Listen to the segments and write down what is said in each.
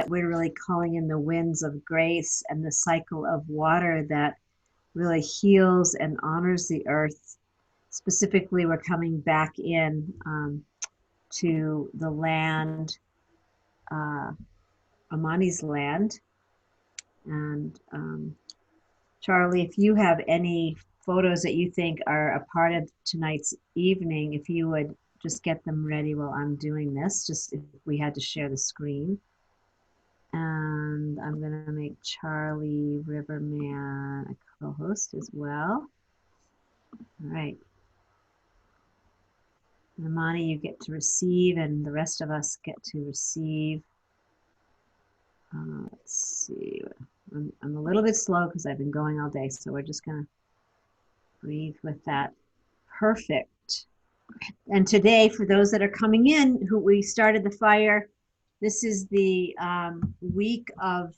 we're really calling in the winds of grace and the cycle of water that really heals and honors the earth. Specifically, we're coming back in to the land, Imani's land. And Charlie, if you have any photos that you think are a part of tonight's evening, if you would just get them ready while I'm doing this, just if we had to share the screen. And I'm gonna make Charlie Riverman a co-host as well. All right. Imani, you get to receive, and the rest of us get to receive. Let's see. I'm a little bit slow because I've been going all day, so we're just gonna breathe with that. Perfect. And today, for those that are coming in, who we started the fire, this is the week of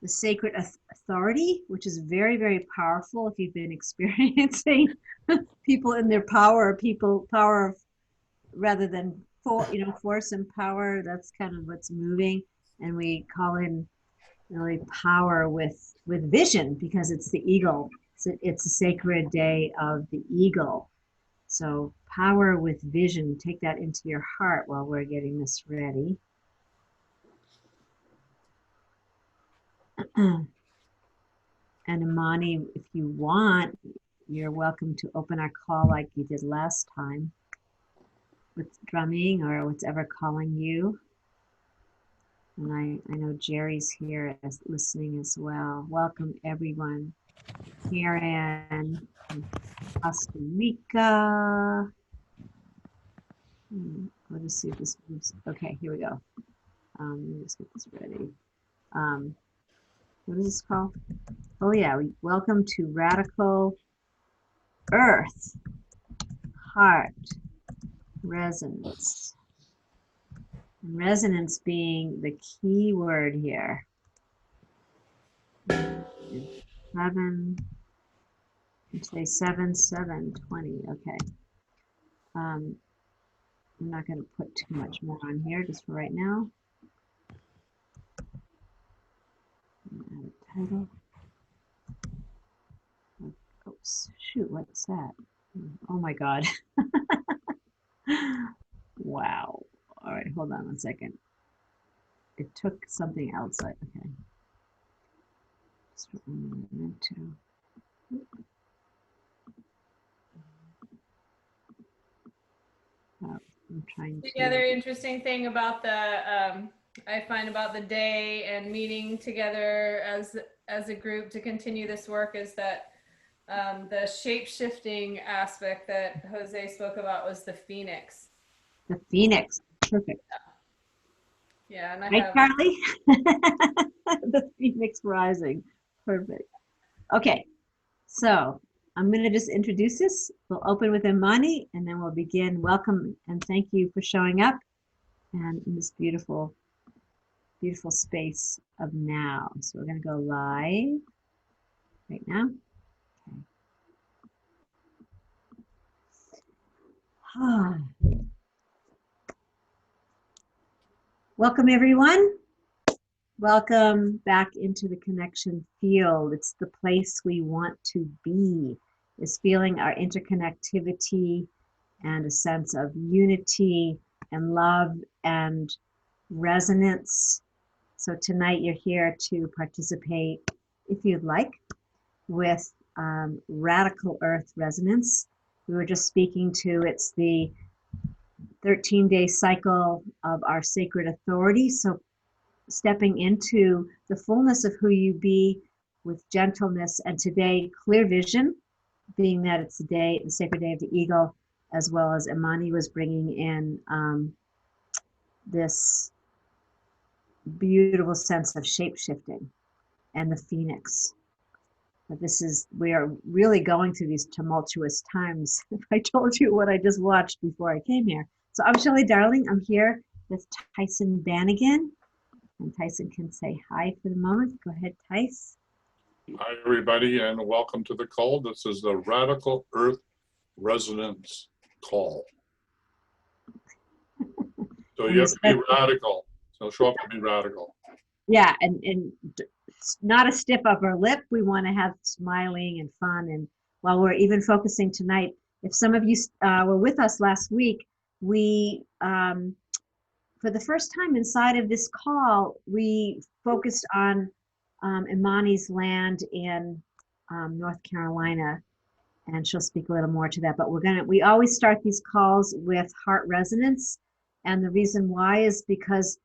the sacred authority, which is very, very powerful. If you've been experiencing people in their power, power rather than force and power, that's kind of what's moving. And we call in really power with vision, because it's the eagle. It's a sacred day of the eagle. So power with vision, take that into your heart while we're getting this ready. And Imani, if you want, you're welcome to open our call like you did last time with drumming or whatever calling you. And I know Jerry's here as listening as well. Welcome everyone. Karen, Costa Rica. Let us see if this moves. Okay, here we go. Let me just get this ready. What is this called? Oh yeah, welcome to Radical Earth Heart Resonance. And resonance being the key word here. 7, say 7/7/20. Okay. I'm not going to put too much more on here just for right now. Add a title. Oops, shoot, what's that? Oh my God. Wow. All right, hold on one second. It took something else. Okay. That's what I meant to. I'm trying to. The other interesting thing about the I find about the day and meeting together as a group to continue this work is that the shape-shifting aspect that Jose spoke about was the phoenix. The phoenix, perfect. Yeah, and I right, have Carly? The phoenix rising, perfect. Okay, so I'm going to just introduce this. We'll open with Imani, and then we'll begin. Welcome and thank you for showing up and in this beautiful, beautiful space of now. So we're going to go live right now. Okay. Welcome, everyone. Welcome back into the connection field. It's the place we want to be, is feeling our interconnectivity and a sense of unity and love and resonance. So tonight you're here to participate, if you'd like, with Radical Earth Resonance. We were just speaking to, it's the 13-day cycle of our sacred authority. So stepping into the fullness of who you be with gentleness, and today clear vision, being that it's the sacred day of the eagle, as well as Imani was bringing in this beautiful sense of shape-shifting and the phoenix. But we are really going through these tumultuous times. If I told you what I just watched before I came here. So I'm Shelley Darling. I'm here with Tyson Bannigan. And Tyson can say hi for the moment. Go ahead, Tyson. Hi, everybody, and welcome to the call. This is the Radical Earth Resonance Call. So you have to be radical. So show up and be radical. yeah, and not a stiff upper lip. We want to have smiling and fun. And while we're even focusing tonight, if some of you were with us last week, we, for the first time inside of this call, we focused on Imani's land in North Carolina, and she'll speak a little more to that. But we always start these calls with heart resonance, and the reason why is because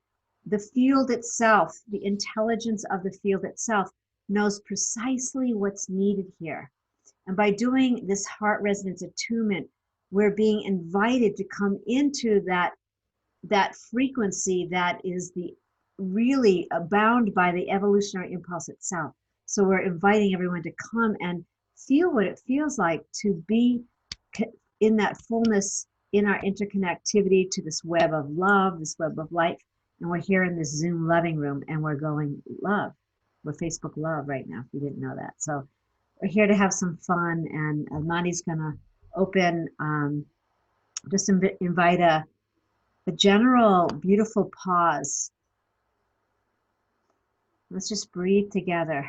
the field itself, the intelligence of the field itself, knows precisely what's needed here. And by doing this heart resonance attunement, we're being invited to come into that frequency that is the really bound by the evolutionary impulse itself. So we're inviting everyone to come and feel what it feels like to be in that fullness, in our interconnectivity to this web of love, this web of life. And we're here in this Zoom loving room, and we're going love. We're Facebook love right now, if you didn't know that. So we're here to have some fun, and Imani's going to open, just invite a general beautiful pause. Let's just breathe together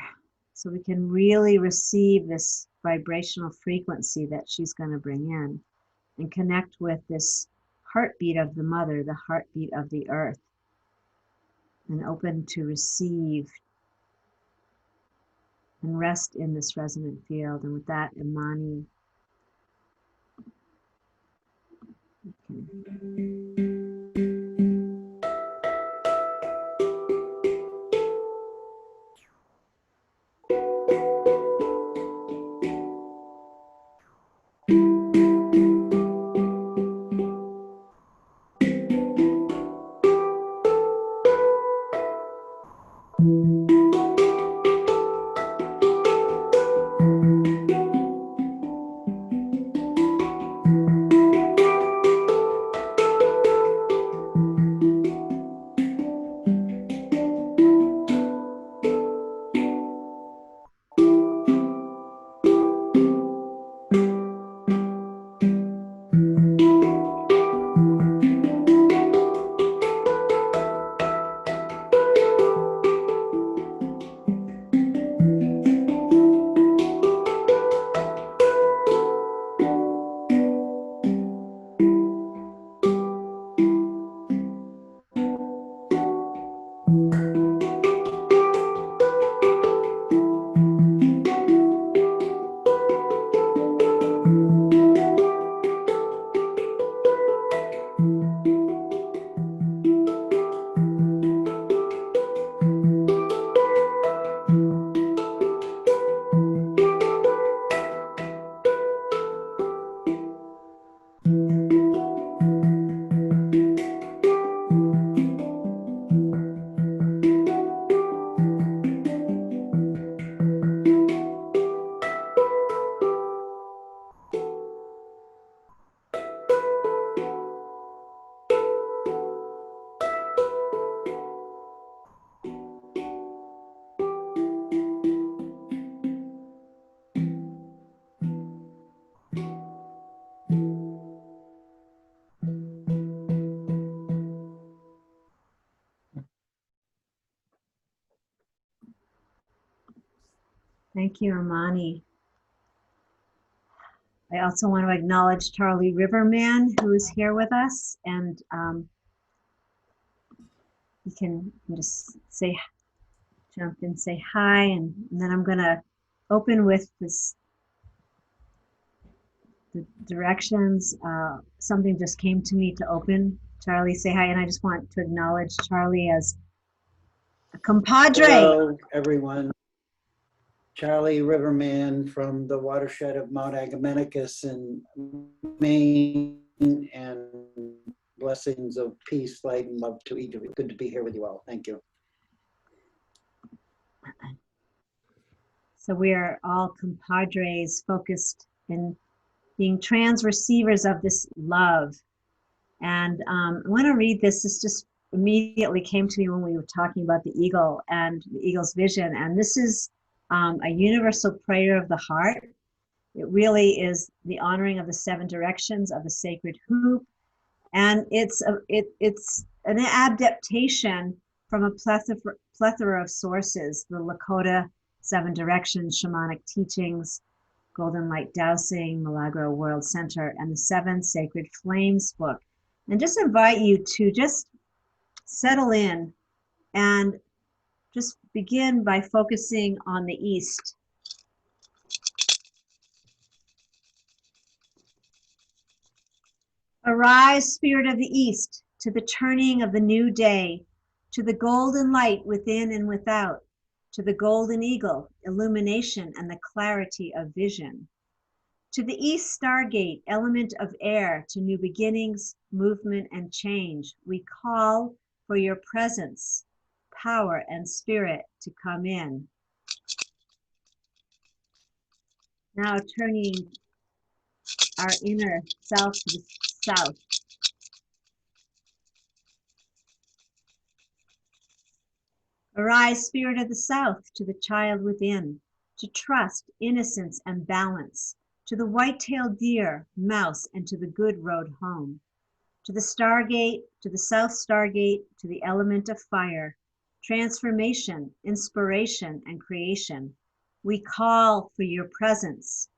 so we can really receive this vibrational frequency that she's going to bring in and connect with this heartbeat of the mother, the heartbeat of the earth, and open to receive and rest in this resonant field. And with that, Imani. Thank you, Imani. I also want to acknowledge Charlie Riverman, who is here with us, and you can just jump in, say hi, and then I'm going to open with the directions. Something just came to me to open. Charlie, say hi, and I just want to acknowledge Charlie as a compadre. Hello, everyone. Charlie Riverman from the watershed of Mt Agamenicus in Maine, and blessings of peace, light, and love to each of you. Good to be here with you all. Thank you. So we are all compadres focused in being trans receivers of this love. And I want to read this. This just immediately came to me when we were talking about the eagle and the eagle's vision. And this is a universal prayer of the heart. It really is the honoring of the 7 directions of the sacred hoop. And it's an adaptation from a plethora of sources, the Lakota 7 Directions Shamanic Teachings, Golden Light Dowsing, Milagro World Center, and the 7 Sacred Flames book. And just invite you to just settle in and just begin by focusing on the East. Arise, Spirit of the East, to the turning of the new day, to the golden light within and without, to the golden eagle, illumination and the clarity of vision. To the East Stargate, element of air, to new beginnings, movement, and change, we call for your presence, power, and spirit to come in. Now turning our inner self to the south. Arise, Spirit of the South, to the child within, to trust, innocence, and balance, to the white-tailed deer, mouse, and to the good road home. To the Stargate, to the South Stargate, to the element of fire, transformation, inspiration, and creation, we call for your presence,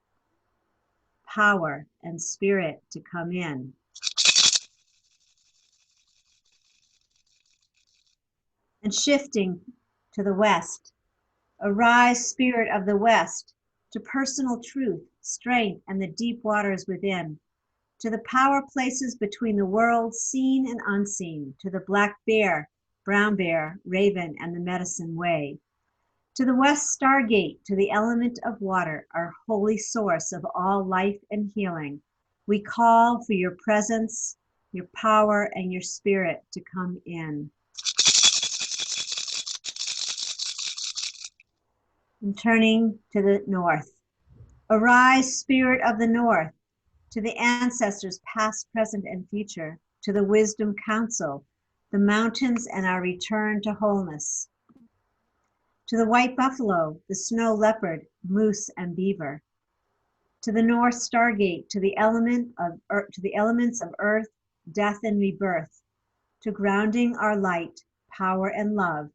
power, and spirit to come in. And shifting to the West, arise, Spirit of the West, to personal truth, strength, and the deep waters within, to the power places between the worlds seen and unseen, to the black bear, brown bear, raven, and the medicine way, to the West Stargate, to the element of water, our holy source of all life and healing, we call for your presence, your power, and your spirit to come in. And turning to the north, arise, Spirit of the North, to the ancestors past, present, and future, to the wisdom council, the mountains, and our return to wholeness, to the white buffalo, the snow leopard, moose, and beaver, to the North Stargate, to the elements of earth, death, and rebirth, to grounding our light, power, and love,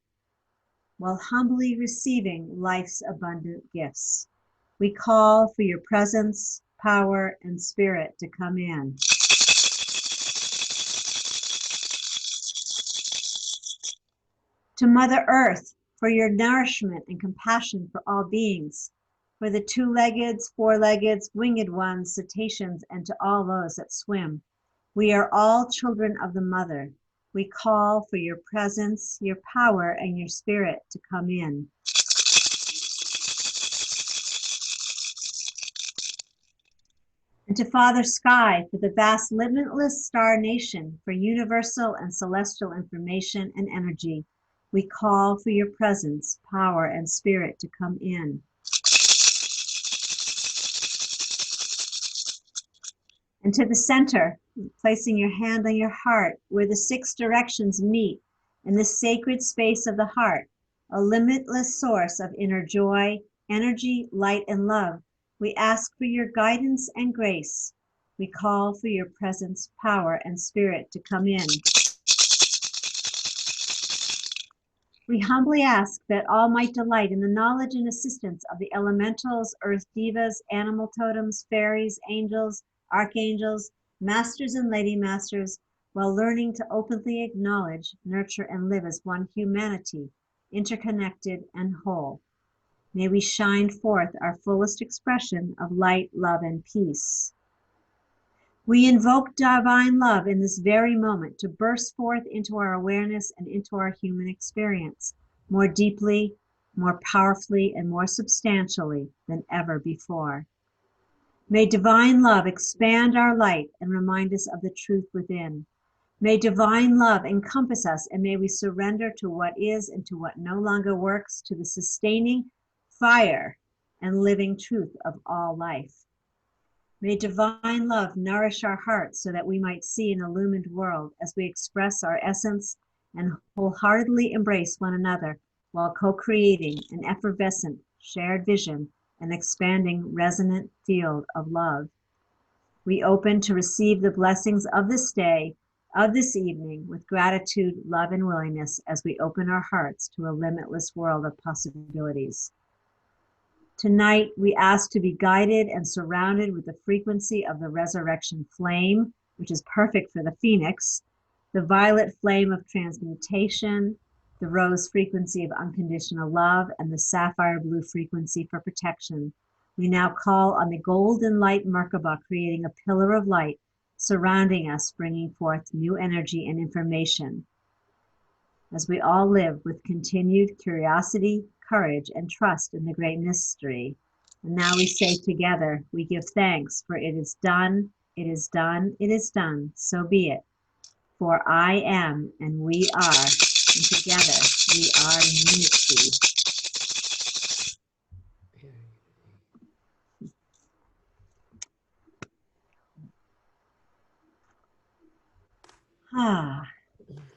while humbly receiving life's abundant gifts. We call for your presence, power, and spirit to come in. To Mother Earth, for your nourishment and compassion for all beings, for the 2-legged, 4-legged, winged ones, cetaceans, and to all those that swim. We are all children of the Mother. We call for your presence, your power, and your spirit to come in. And to Father Sky, for the vast limitless star nation, for universal and celestial information and energy, we call for your presence, power, and spirit to come in. And to the center, placing your hand on your heart, where the 6 directions meet in the sacred space of the heart, a limitless source of inner joy, energy, light, and love, we ask for your guidance and grace. We call for your presence, power, and spirit to come in. We humbly ask that all might delight in the knowledge and assistance of the elementals, earth divas, animal totems, fairies, angels, archangels, masters and lady masters, while learning to openly acknowledge, nurture, and live as one humanity, interconnected and whole. May we shine forth our fullest expression of light, love, and peace. We invoke divine love in this very moment to burst forth into our awareness and into our human experience, more deeply, more powerfully, and more substantially than ever before. May divine love expand our light and remind us of the truth within. May divine love encompass us, and may we surrender to what is and to what no longer works, to the sustaining fire and living truth of all life. May divine love nourish our hearts so that we might see an illumined world as we express our essence and wholeheartedly embrace one another while co-creating an effervescent shared vision and expanding resonant field of love. We open to receive the blessings of this day of this evening with gratitude, love, and willingness as we open our hearts to a limitless world of possibilities. Tonight, we ask to be guided and surrounded with the frequency of the resurrection flame, which is perfect for the phoenix, the violet flame of transmutation, the rose frequency of unconditional love, and the sapphire blue frequency for protection. We now call on the golden light Merkaba, creating a pillar of light surrounding us, bringing forth new energy and information as we all live with continued curiosity, courage, and trust in the great mystery. And now we say together, we give thanks, for it is done, it is done, it is done, so be it. For I am, and we are, and together we are unity.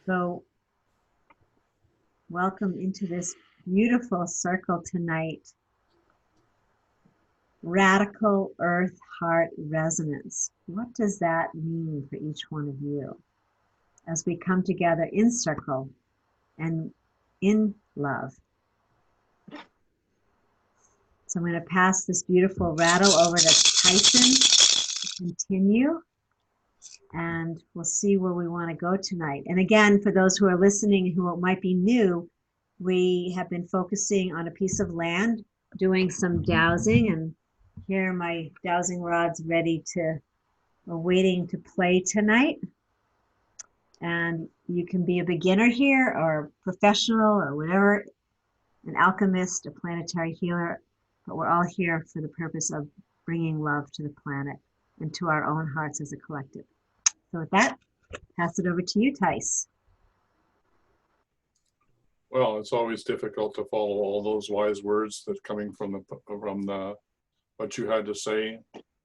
So welcome into this beautiful circle tonight. Radical Earth Heart Resonance. What does that mean for each one of you as we come together in circle and in love? So I'm going to pass this beautiful rattle over to Tyson to continue, and we'll see where we want to go tonight. And again, for those who are listening who might be new, we have been focusing on a piece of land, doing some dowsing, and here are my dowsing rods ready to, waiting to play tonight. And you can be a beginner here or professional or whatever, an alchemist, a planetary healer, but we're all here for the purpose of bringing love to the planet and to our own hearts as a collective. So with that, pass it over to you, Tice. Well, it's always difficult to follow all those wise words that coming from what you had to say.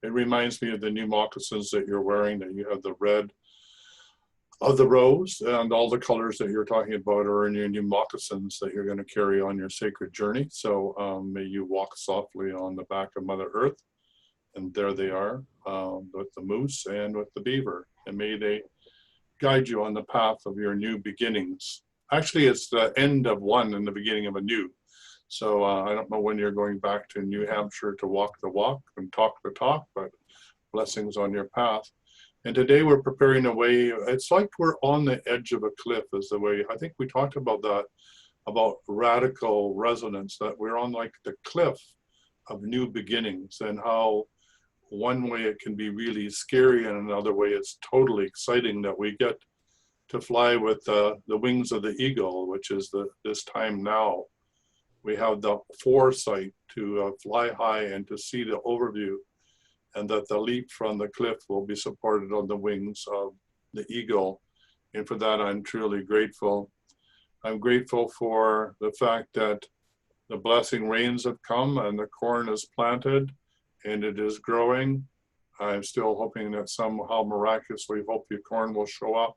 It reminds me of the new moccasins that you're wearing, that you have the red of the rose, and all the colors that you're talking about are in your new moccasins that you're going to carry on your sacred journey. So may you walk softly on the back of Mother Earth, and there they are, with the moose and with the beaver, and may they guide you on the path of your new beginnings. Actually, it's the end of one and the beginning of a new. So I don't know when you're going back to New Hampshire to walk the walk and talk the talk, but blessings on your path. And today we're preparing a way, it's like we're on the edge of a cliff is the way, I think we talked about that, about radical resonance, that we're on like the cliff of new beginnings, and how one way it can be really scary and another way it's totally exciting that we get to fly with the wings of the eagle, which is this time now. We have the foresight to fly high and to see the overview, and that the leap from the cliff will be supported on the wings of the eagle. And for that, I'm truly grateful. I'm grateful for the fact that the blessing rains have come and the corn is planted and it is growing. I'm still hoping that somehow miraculously, hope your corn will show up.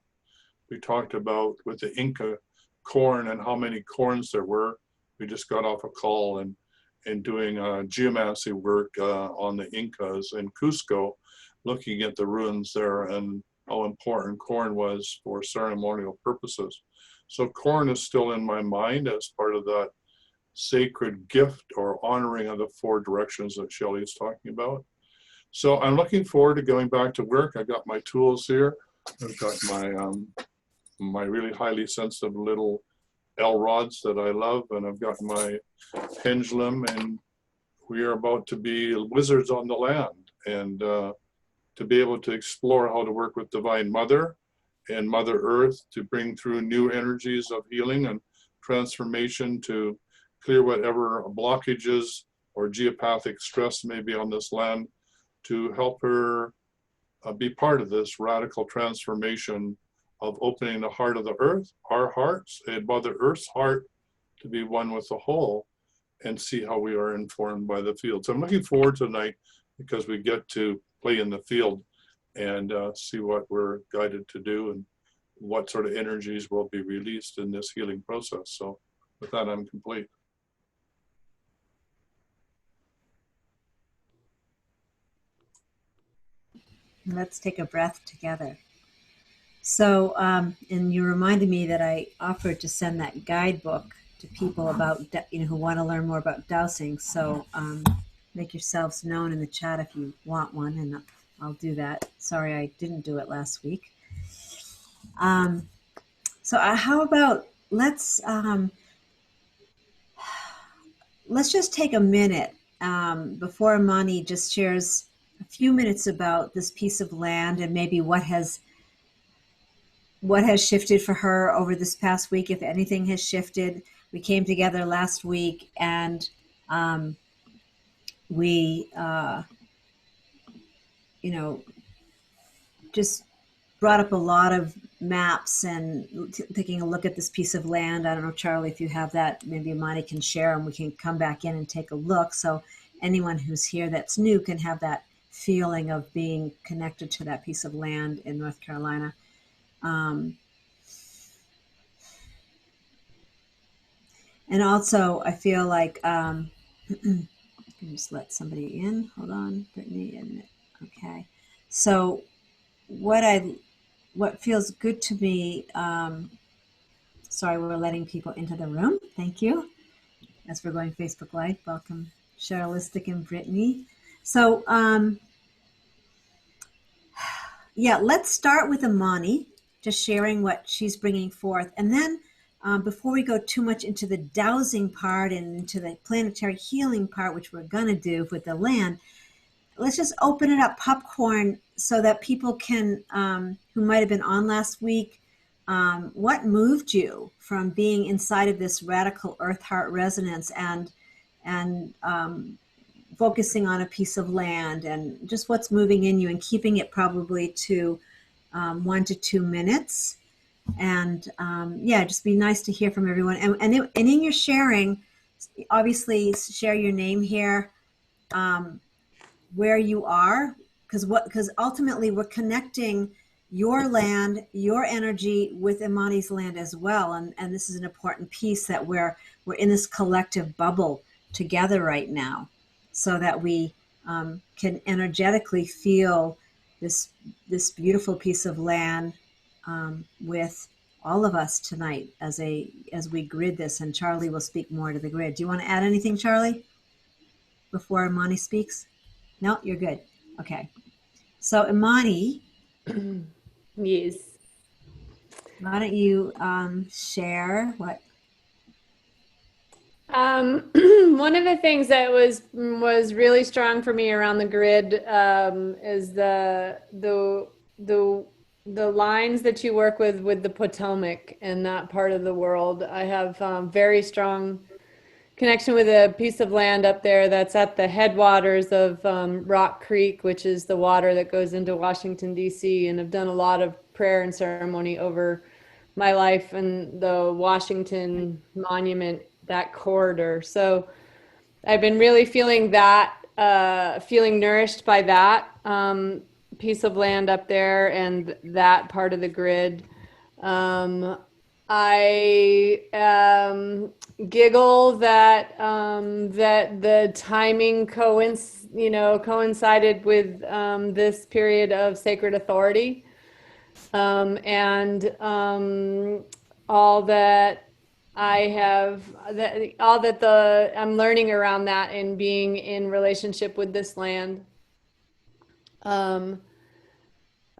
We talked about with the Inca corn and how many corns there were. We just got off a call and doing geomancy work on the Incas in Cusco, looking at the ruins there and how important corn was for ceremonial purposes. So corn is still in my mind as part of that sacred gift or honoring of the four directions that Shelley's talking about. So I'm looking forward to going back to work. I got my tools here. I've got my really highly sensitive little L rods that I love, and I've got my pendulum, and we are about to be wizards on the land, and to be able to explore how to work with Divine Mother and Mother Earth to bring through new energies of healing and transformation, to clear whatever blockages or geopathic stress may be on this land, to help her be part of this radical transformation of opening the heart of the earth, our hearts, and Mother Earth's heart to be one with the whole, and see how we are informed by the field. So I'm looking forward to tonight because we get to play in the field and see what we're guided to do and what sort of energies will be released in this healing process. So with that, I'm complete. Let's take a breath together. So, and you reminded me that I offered to send that guidebook to people about, who want to learn more about dowsing. So, make yourselves known in the chat if you want one, and I'll do that. Sorry, I didn't do it last week. So, how about let's just take a minute before Imani just shares a few minutes about this piece of land and maybe what has shifted for her over this past week, if anything has shifted. We came together last week and we, just brought up a lot of maps and taking a look at this piece of land. I don't know, Charlie, if you have that, maybe Imani can share and we can come back in and take a look. So anyone who's here that's new can have that feeling of being connected to that piece of land in North Carolina. And also, I feel like, I can just let somebody in. Hold on, Brittany. Okay. So what feels good to me, sorry, we're letting people into the room. Thank you. As we're going Facebook Live, welcome Cherylistic and Brittany. So, yeah, let's start with Imani, just sharing what she's bringing forth. And then before we go too much into the dowsing part and into the planetary healing part, which we're going to do with the land, let's just open it up popcorn so that people can, who might have been on last week, what moved you from being inside of this radical earth heart resonance and focusing on a piece of land, and just what's moving in you, and keeping it probably to 1 to 2 minutes. And yeah, just be nice to hear from everyone. And in your sharing, obviously share your name here, where you are, because ultimately we're connecting your land, your energy with Imani's land as well. And this is an important piece, that we're in this collective bubble together right now, so that we can energetically feel this beautiful piece of land with all of us tonight as we grid this. And Charlie will speak more to the grid. Do you want to add anything, Charlie, before Imani speaks? No, you're good. Okay. So Imani, Yes. why don't you share what? One of the things that was really strong for me around the grid is the lines that you work with the Potomac and that part of the world. I have very strong connection with a piece of land up there that's at the headwaters of Rock Creek, which is the water that goes into Washington, D.C. And I've done a lot of prayer and ceremony over my life and the Washington Monument, that corridor. So I've been really feeling that, feeling nourished by that piece of land up there and that part of the grid. I giggle that that the timing coincided with this period of sacred authority, and all that I'm learning around that and being in relationship with this land.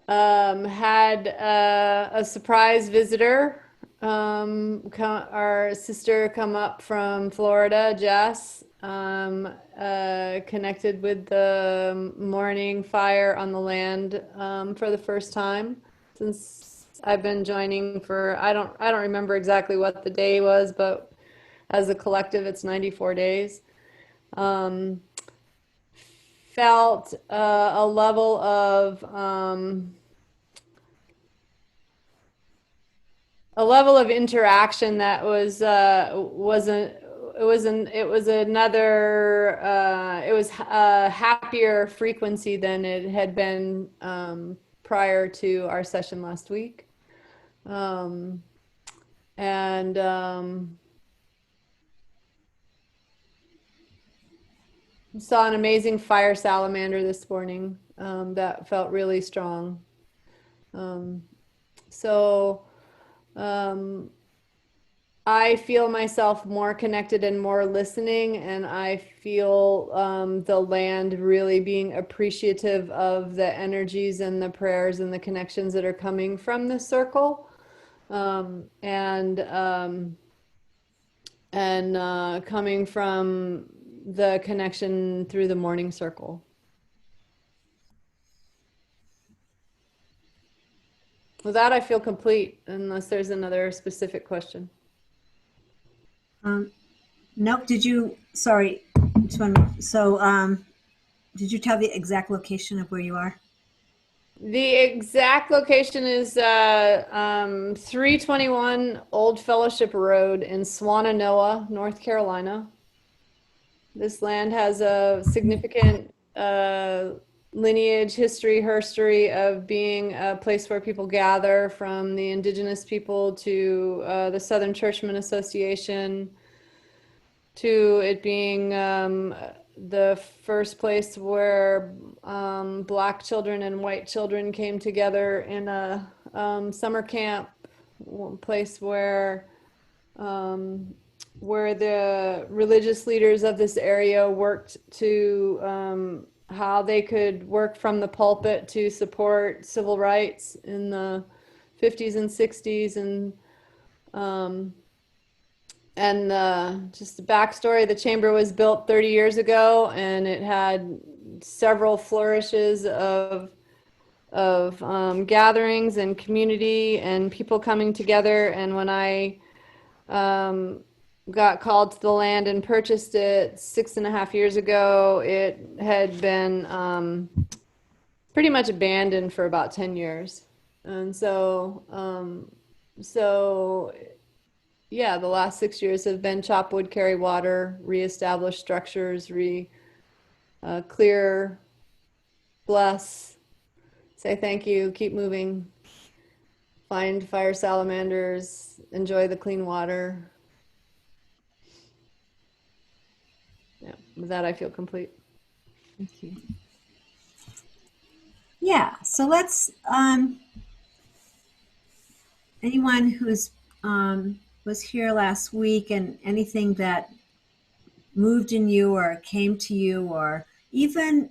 Had a surprise visitor, our sister come up from Florida, Jess, connected with the morning fire on the land for the first time since I've been joining for, I don't remember exactly what the day was, but as a collective, it's 94 days. Felt a level of interaction that was a happier frequency than it had been prior to our session last week, and saw an amazing fire salamander this morning that felt really strong. So I feel myself more connected and more listening, and I feel the land really being appreciative of the energies and the prayers and the connections that are coming from the circle, and coming from the connection through the morning circle. With that, I feel complete, unless there's another specific question. Nope. Sorry. Did you tell the exact location of where you are? The exact location is 321 Old Fellowship Road in Swannanoa, North Carolina. This land has a significant lineage, history, herstory of being a place where people gather, from the indigenous people to the Southern Churchman Association, to it being the first place where Black children and white children came together in a summer camp, place where the religious leaders of this area worked to how they could work from the pulpit to support civil rights in the 50s and 60s, and just the backstory, the chamber was built 30 years ago, and it had several flourishes of gatherings and community and people coming together. And when I got called to the land and purchased it 6.5 years ago, it had been pretty much abandoned for about 10 years. And so yeah, the last 6 years have been chop wood, carry water, reestablish structures, clear, bless, say thank you, keep moving, find fire salamanders, enjoy the clean water. Yeah, with that I feel complete. Thank you. Yeah, so let's, anyone who's was here last week and anything that moved in you or came to you, or even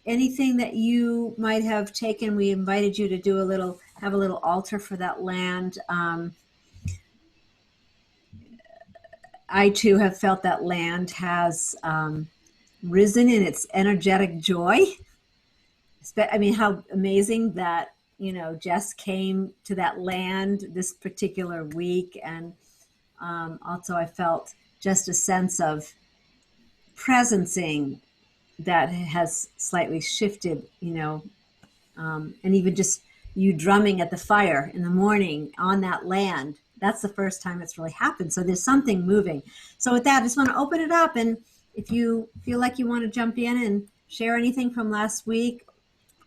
anything that you might have taken, we invited you to do have a little altar for that land. I too have felt that land has risen in its energetic joy. I mean, how amazing that, Jess came to that land this particular week. And also I felt just a sense of presencing that has slightly shifted, and even just you drumming at the fire in the morning on that land. That's the first time it's really happened. So there's something moving. So with that, I just want to open it up. And if you feel like you want to jump in and share anything from last week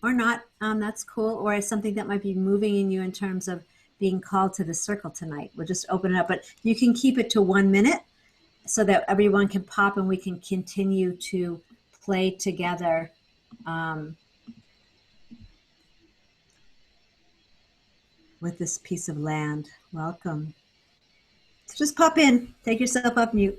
or not, that's cool. Or it's something that might be moving in you in terms of being called to the circle tonight. We'll just open it up, but you can keep it to 1 minute so that everyone can pop and we can continue to play together. With this piece of land. Welcome. So just pop in, take yourself off mute.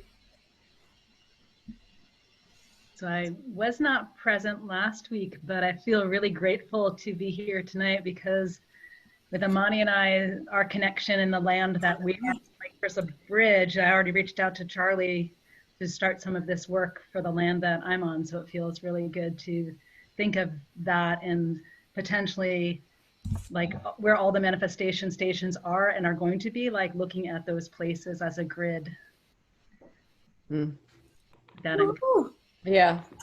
So I was not present last week, but I feel really grateful to be here tonight because with Imani and I, our connection in the land that we like, there's a bridge. I already reached out to Charlie to start some of this work for the land that I'm on. So it feels really good to think of that and potentially like where all the manifestation stations are and are going to be, like looking at those places as a grid. Yeah.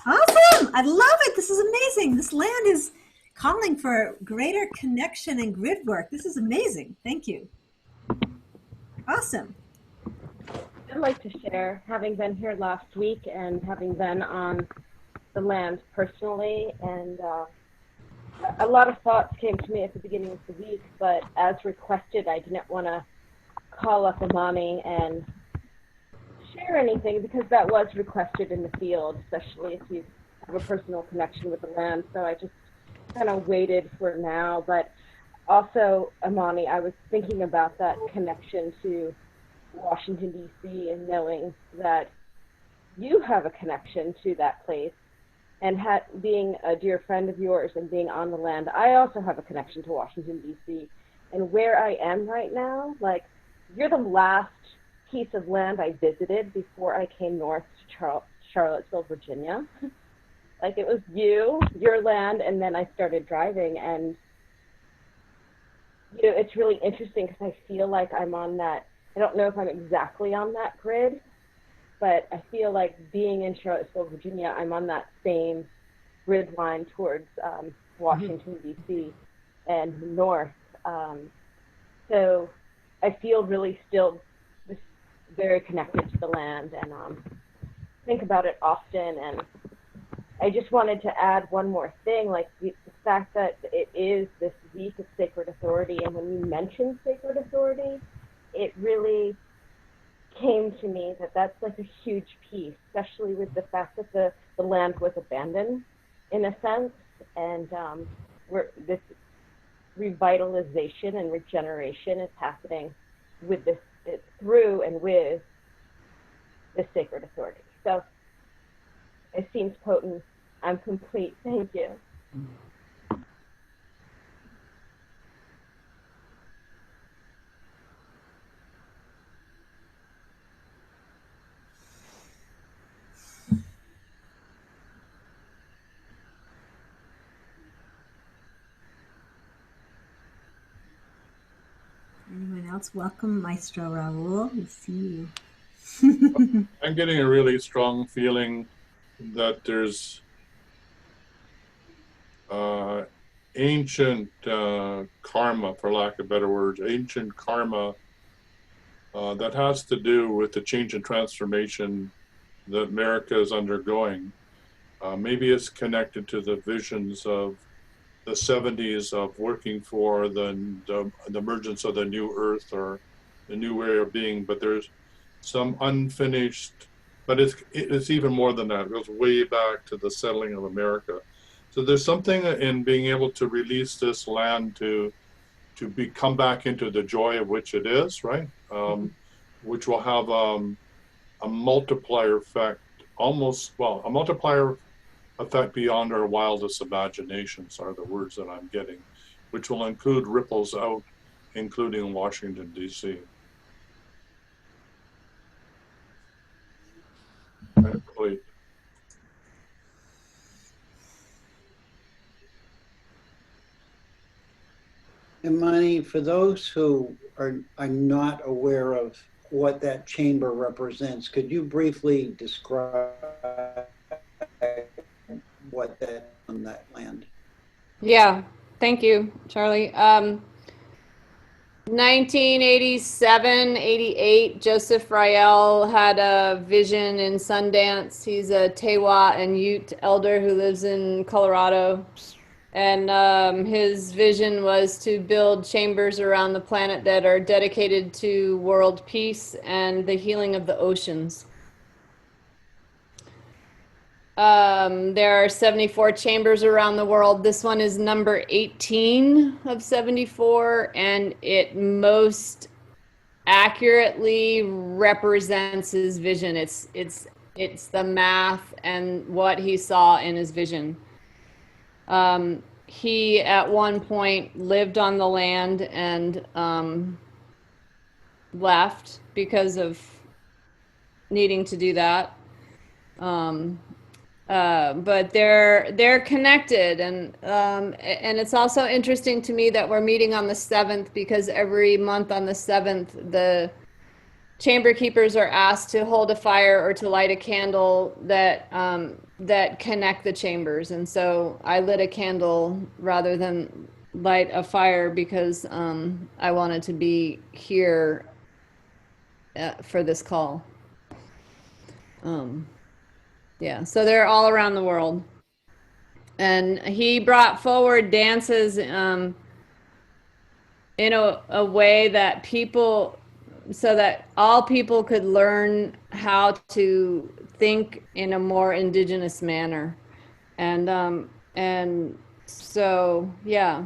Awesome. I love it. This is amazing. This land is calling for greater connection and grid work. This is amazing. Thank you. Awesome. I'd like to share, having been here last week and having been on the land personally, and a lot of thoughts came to me at the beginning of the week, but as requested, I didn't want to call up Imani and share anything because that was requested in the field, especially if you have a personal connection with the land. So I just kind of waited for now, but also, Imani, I was thinking about that connection to Washington, D.C., and knowing that you have a connection to that place. And being a dear friend of yours and being on the land, I also have a connection to Washington, D.C. And where I am right now, like, you're the last piece of land I visited before I came north to Charlottesville, Virginia. Like, it was your land, and then I started driving. And, you know, it's really interesting because I feel like I'm on that. I don't know if I'm exactly on that grid, but I feel like being in Charlottesville, Virginia, I'm on that same grid line towards Washington, D.C. and north. So I feel really still very connected to the land and think about it often. And I just wanted to add one more thing, like the fact that it is this week of sacred authority. And when you mentioned sacred authority, it really came to me that that's like a huge piece, especially with the fact that the land was abandoned in a sense, and this revitalization and regeneration is happening with this, through and with the sacred authority. So it seems potent. I'm complete. Thank you. Anyone else? Welcome, Maestro Raul. We see you. I'm getting a really strong feeling that there's ancient karma, for lack of better words, ancient karma that has to do with the change and transformation that America is undergoing. Maybe it's connected to the visions of the 70s of working for the emergence of the new earth or the new way of being, but there's some unfinished, but it's even more than that. It goes way back to the settling of America. So there's something in being able to release this land to come back into the joy of which it is, right? Which will have a multiplier effect, a multiplier effect beyond our wildest imaginations are the words that I'm getting, which will include ripples out, including Washington, D.C. Complete. Imani, for those who are not aware of what that chamber represents, could you briefly describe what that on that land? Yeah, thank you, Charlie. 1987, 88, Joseph Rael had a vision in Sundance. He's a Tewa and Ute elder who lives in Colorado. And his vision was to build chambers around the planet that are dedicated to world peace and the healing of the oceans. There are 74 chambers around the world. This one is number 18 of 74, and it most accurately represents his vision. It's the math and what he saw in his vision. He at one point lived on the land and left because of needing to do that. But they're connected, and it's also interesting to me that we're meeting on the 7th, because every month on the 7th the chamber keepers are asked to hold a fire or to light a candle that connect the chambers. And so I lit a candle rather than light a fire because I wanted to be here for this call. Yeah, so they're all around the world. And he brought forward dances in a way that so that all people could learn how to think in a more indigenous manner. And so, yeah.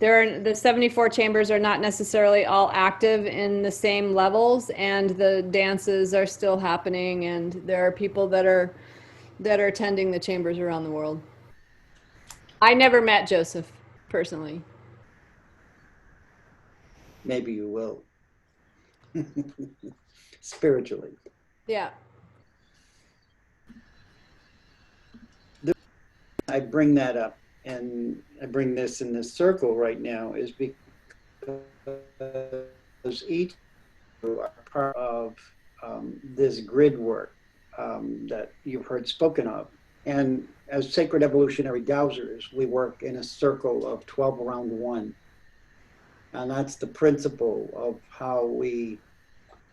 the 74 chambers are not necessarily all active in the same levels, and the dances are still happening, and there are people that are attending the chambers around the world. I never met Joseph personally. Maybe you will. Spiritually. Yeah. I bring that up, and I bring this in this circle right now is because each are part of this grid work that you've heard spoken of. And as sacred evolutionary dowsers, we work in a circle of 12 around 1. And that's the principle of how we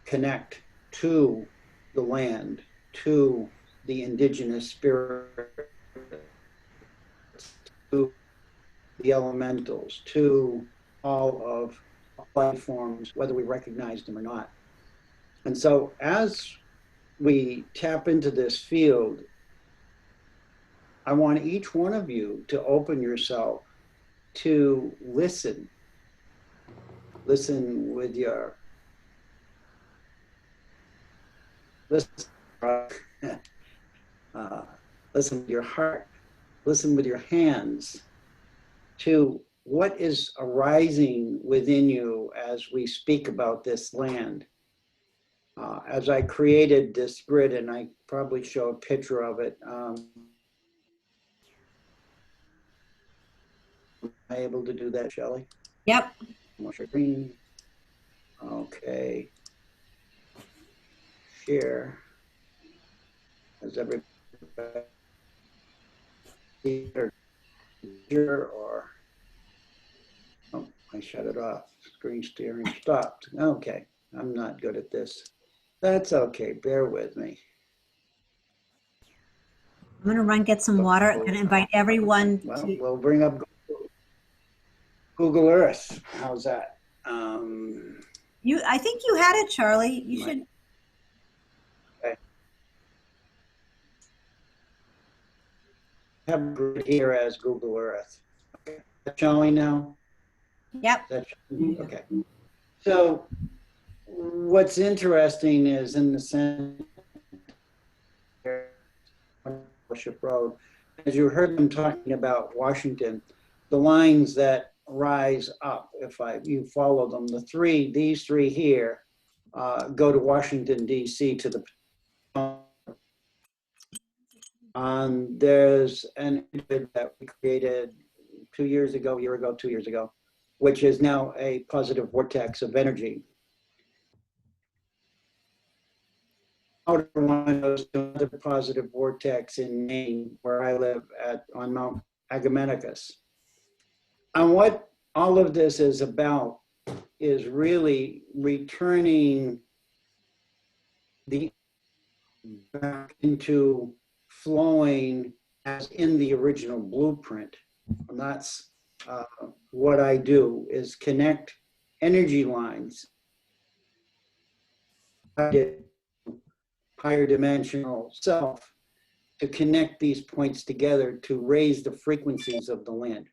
connect to the land, to the indigenous spirit, to the elementals, to all of life forms, whether we recognize them or not. And so as we tap into this field, I want each one of you to open yourself to listen. Listen with your listen with your heart, listen with your hands to what is arising within you as we speak about this land. As I created this grid, and I probably show a picture of it. Am I able to do that, Shelley? Yep. Green. Okay. Share. As everybody here or oh, I shut it off. Screen steering stopped. Okay, I'm not good at this. That's okay. Bear with me. I'm going to run get some water. I'm going to invite everyone Well, to. we'll bring up Google Earth. How's that? I think you had it, Charlie. You should. Okay. Have it here as Google Earth. Okay. Is that showing now? Yep. Okay. So what's interesting is in the center Road, as you heard them talking about Washington, the lines that rise up, if you follow them, these three here go to Washington, D.C. to the there's an grid that we created 2 years ago, which is now a positive vortex of energy. Outer one goes to another positive vortex in Maine, where I live on Mount Agamenicus. And what all of this is about is really returning back into flowing as in the original blueprint. And that's what I do, is connect energy lines, higher dimensional self, to connect these points together to raise the frequencies of the land.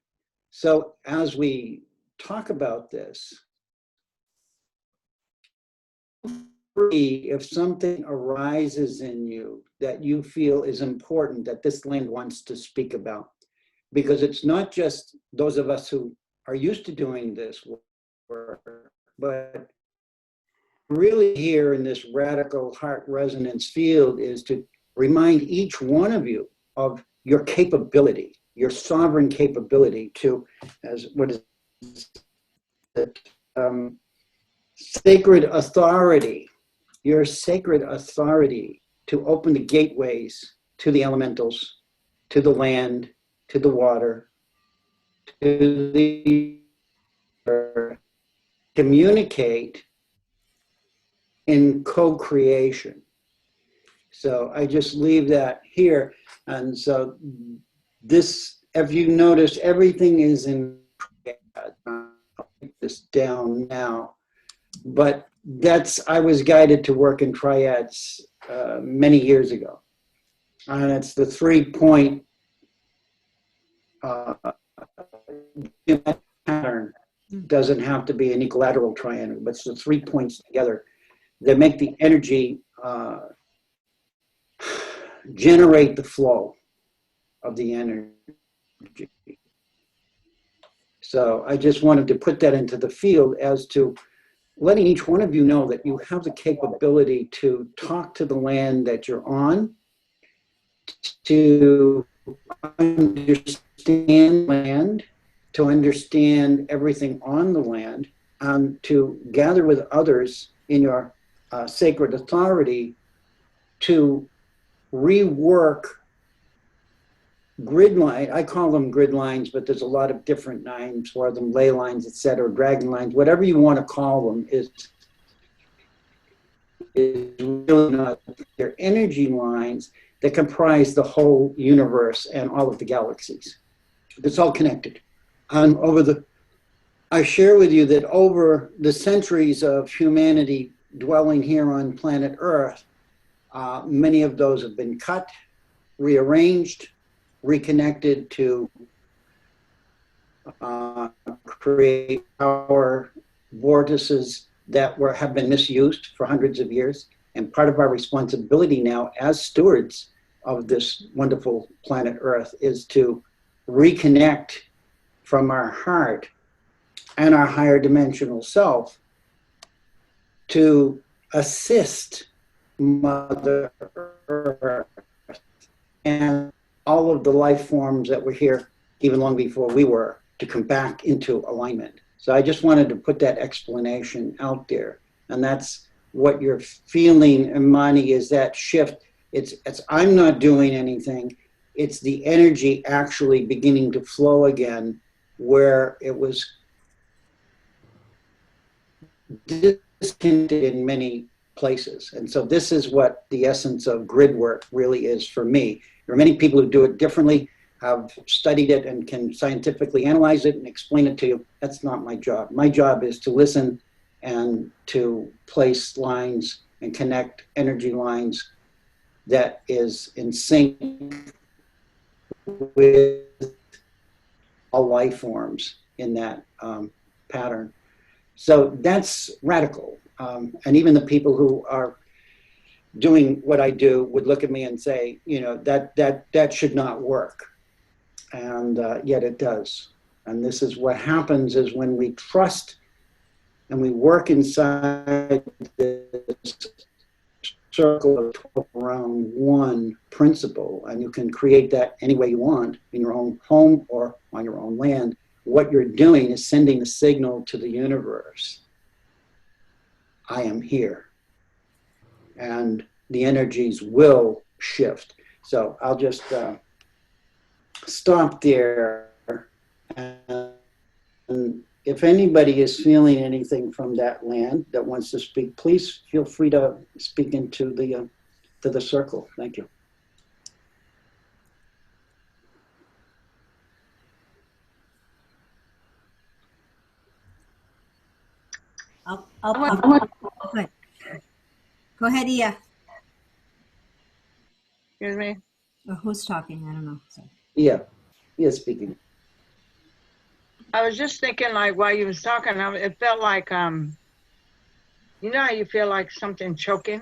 So as we talk about this, if something arises in you that you feel is important, that this land wants to speak about, because it's not just those of us who are used to doing this work, but really here in this radical heart resonance field is to remind each one of you of your capability, your sovereign capability to, as what is it, sacred authority, your sacred authority to open the gateways to the elementals, to the land, to the water, to the earth, communicate in co-creation. So I just leave that here. And so this, if you notice, everything is in, I'll take this down now, but I was guided to work in triads many years ago. And it's the 3-point pattern doesn't have to be an equilateral triangle, but it's the 3 points together that make the energy generate the flow of the energy. So I just wanted to put that into the field as to letting each one of you know that you have the capability to talk to the land that you're on, to understand land, to understand everything on the land, and to gather with others in your sacred authority to rework grid line. I call them grid lines, but there's a lot of different names for them, ley lines, etc., dragon lines, whatever you want to call them, is really not. They're energy lines that comprise the whole universe and all of the galaxies. It's all connected. I share with you that over the centuries of humanity dwelling here on planet Earth, many of those have been cut, rearranged, reconnected to create power vortices that have been misused for hundreds of years. And part of our responsibility now as stewards of this wonderful planet Earth is to reconnect from our heart and our higher dimensional self to assist Mother Earth and all of the life forms that were here even long before we were, to come back into alignment. So I just wanted to put that explanation out there. And that's what you're feeling, Imani, is that shift. It's I'm not doing anything. It's the energy actually beginning to flow again where it was disconnected in many places. And so this is what the essence of grid work really is for me. There are many people who do it differently, have studied it and can scientifically analyze it and explain it to you. That's not my job. My job is to listen and to place lines and connect energy lines that is in sync with all life forms in that pattern. So that's radical. And even the people who are doing what I do would look at me and say, you know, that should not work. And yet it does. And this is what happens is when we trust and we work inside this circle of 12 around one principle, and you can create that any way you want in your own home or on your own land. What you're doing is sending a signal to the universe. I am here. And the energies will shift. So I'll just stop there. And if anybody is feeling anything from that land that wants to speak, please feel free to speak into the circle. Thank you. Go ahead, Ia. Excuse me? Oh, who's talking? I don't know. Sorry. Yeah, speaking. I was just thinking, like, while you was talking, it felt like, you know how you feel like something choking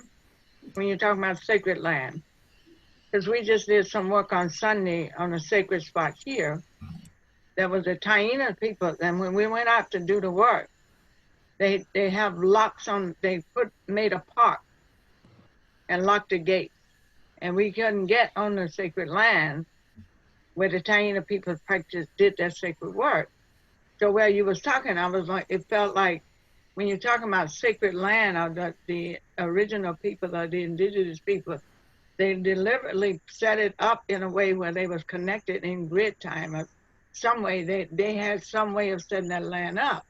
when you're talking about sacred land? Because we just did some work on Sunday on a sacred spot here. There was a Taíno people, and when we went out to do the work, they have locks on, made a park and locked the gate. And we couldn't get on the sacred land where the Taíno people did their sacred work. So where you was talking, I was like, it felt like when you're talking about sacred land, or the original people or the indigenous people, they deliberately set it up in a way where they was connected in grid time, or some way they had some way of setting that land up.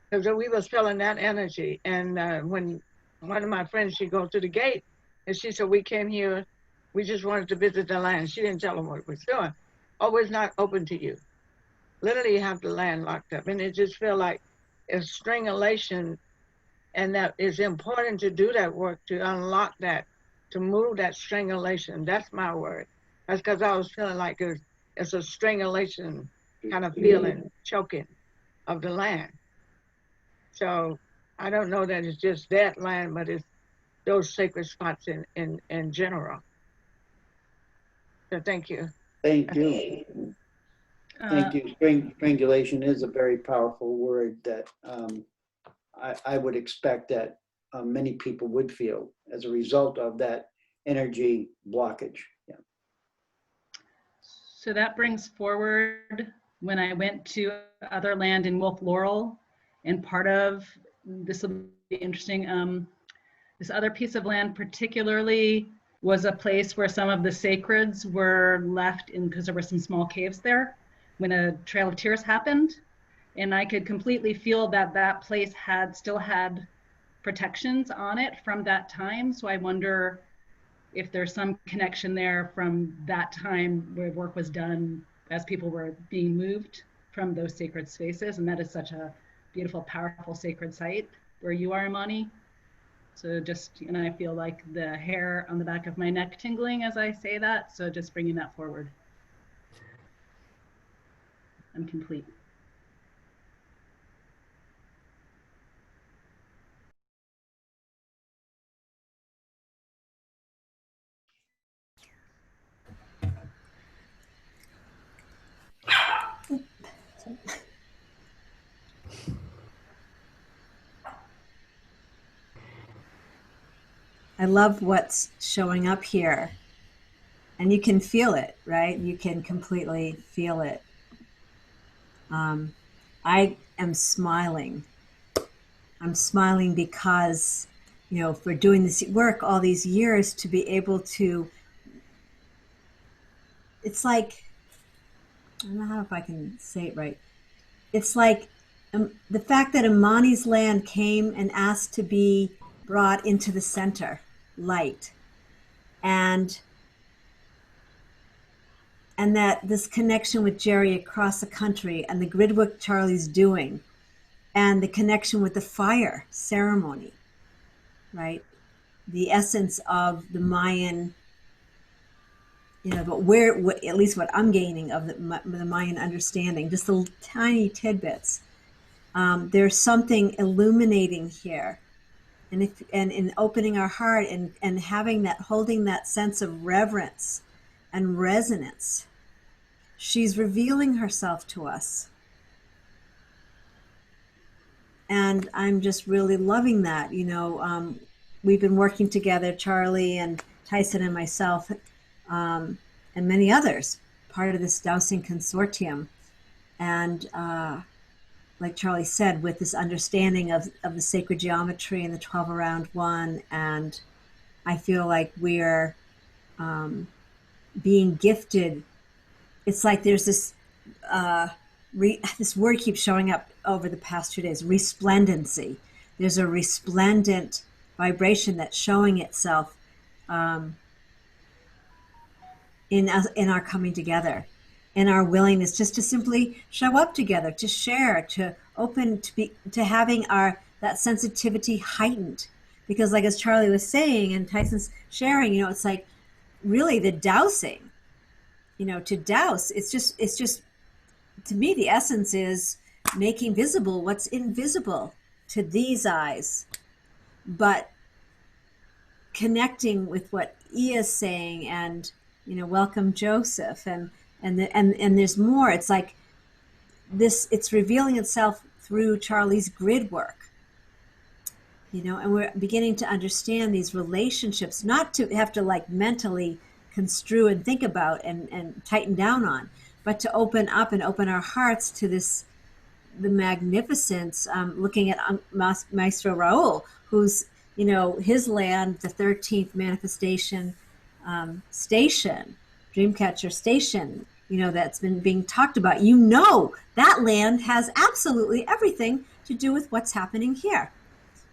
Because we was feeling that energy. And when one of my friends, she goes to the gate, and she said, we came here, we just wanted to visit the land. She didn't tell them what it was doing. Oh, it's not open to you. Literally, you have the land locked up. And it just feel like it's stringulation, and that is important to do that work, to unlock that, to move that stringulation. That's my word. That's because I was feeling like it's a stringulation kind of feeling, choking. of the land. So I don't know that it's just that land, but it's those sacred spots in general. So thank you. Thank you. Thank you. Strangulation is a very powerful word that I would expect that many people would feel as a result of that energy blockage. Yeah. So that brings forward when I went to other land in Wolf Laurel, and part of this will be interesting. This other piece of land particularly was a place where some of the sacreds were left in, because there were some small caves there when a Trail of Tears happened. And I could completely feel that that place still had protections on it from that time. So I wonder if there's some connection there from that time where work was done as people were being moved from those sacred spaces. And that is such a beautiful, powerful sacred site where you are, Imani. So just, and I feel like the hair on the back of my neck tingling as I say that. So just bringing that forward. I'm complete. I love what's showing up here. And you can feel it, right? You can completely feel it. I am smiling. I'm smiling because, for doing this work all these years, to be able to, it's like, I don't know if I can say it right. It's like the fact that Imani's land came and asked to be brought into the center, light. And that this connection with Geri across the country and the grid work Charlie's doing and the connection with the fire ceremony, right? The essence of the Mayan, but at least what I'm gaining of the Mayan understanding, just the tiny tidbits. There's something illuminating here. And in opening our heart and having that, holding that sense of reverence and resonance, she's revealing herself to us. And I'm just really loving that. We've been working together, Charlie and Tyson and myself, and many others, part of this dowsing consortium. And like Charlie said, with this understanding of the sacred geometry and the 12 around one. And I feel like we're being gifted. It's like there's this this word keeps showing up over the past 2 days, resplendency. There's a resplendent vibration that's showing itself in our coming together, in our willingness just to simply show up together, to share, to open, to having that sensitivity heightened. Because like as Charlie was saying and Tyson's sharing, it's like really the dowsing, to douse, it's just to me, the essence is making visible what's invisible to these eyes, but connecting with what Ia's saying, and welcome Joseph, and there's more. It's like this. It's revealing itself through Charlie's grid work, and we're beginning to understand these relationships, not to have to like mentally construe and think about and tighten down on, but to open up and open our hearts to the magnificence, looking at Maestro Raul, who's, his land, the 13th manifestation station, Dreamcatcher station, that's been being talked about. That land has absolutely everything to do with what's happening here.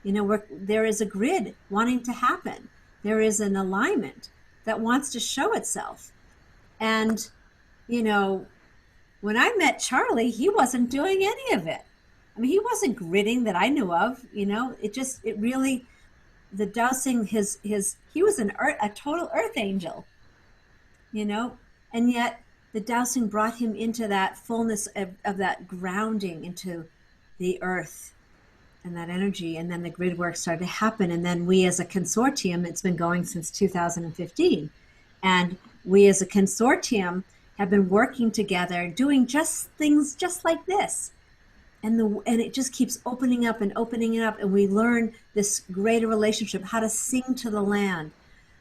There is a grid wanting to happen. There is an alignment that wants to show itself. And when I met Charlie, he wasn't doing any of it. I mean, he wasn't gridding that I knew of. It really, the dowsing, he was a total earth angel, and yet the dowsing brought him into that fullness of that grounding into the earth and that energy, and then the grid work started to happen. And then we as a consortium, it's been going since 2015, and we as a consortium have been working together doing just things just like this, and it just keeps opening up and opening it up, and we learn this greater relationship, how to sing to the land,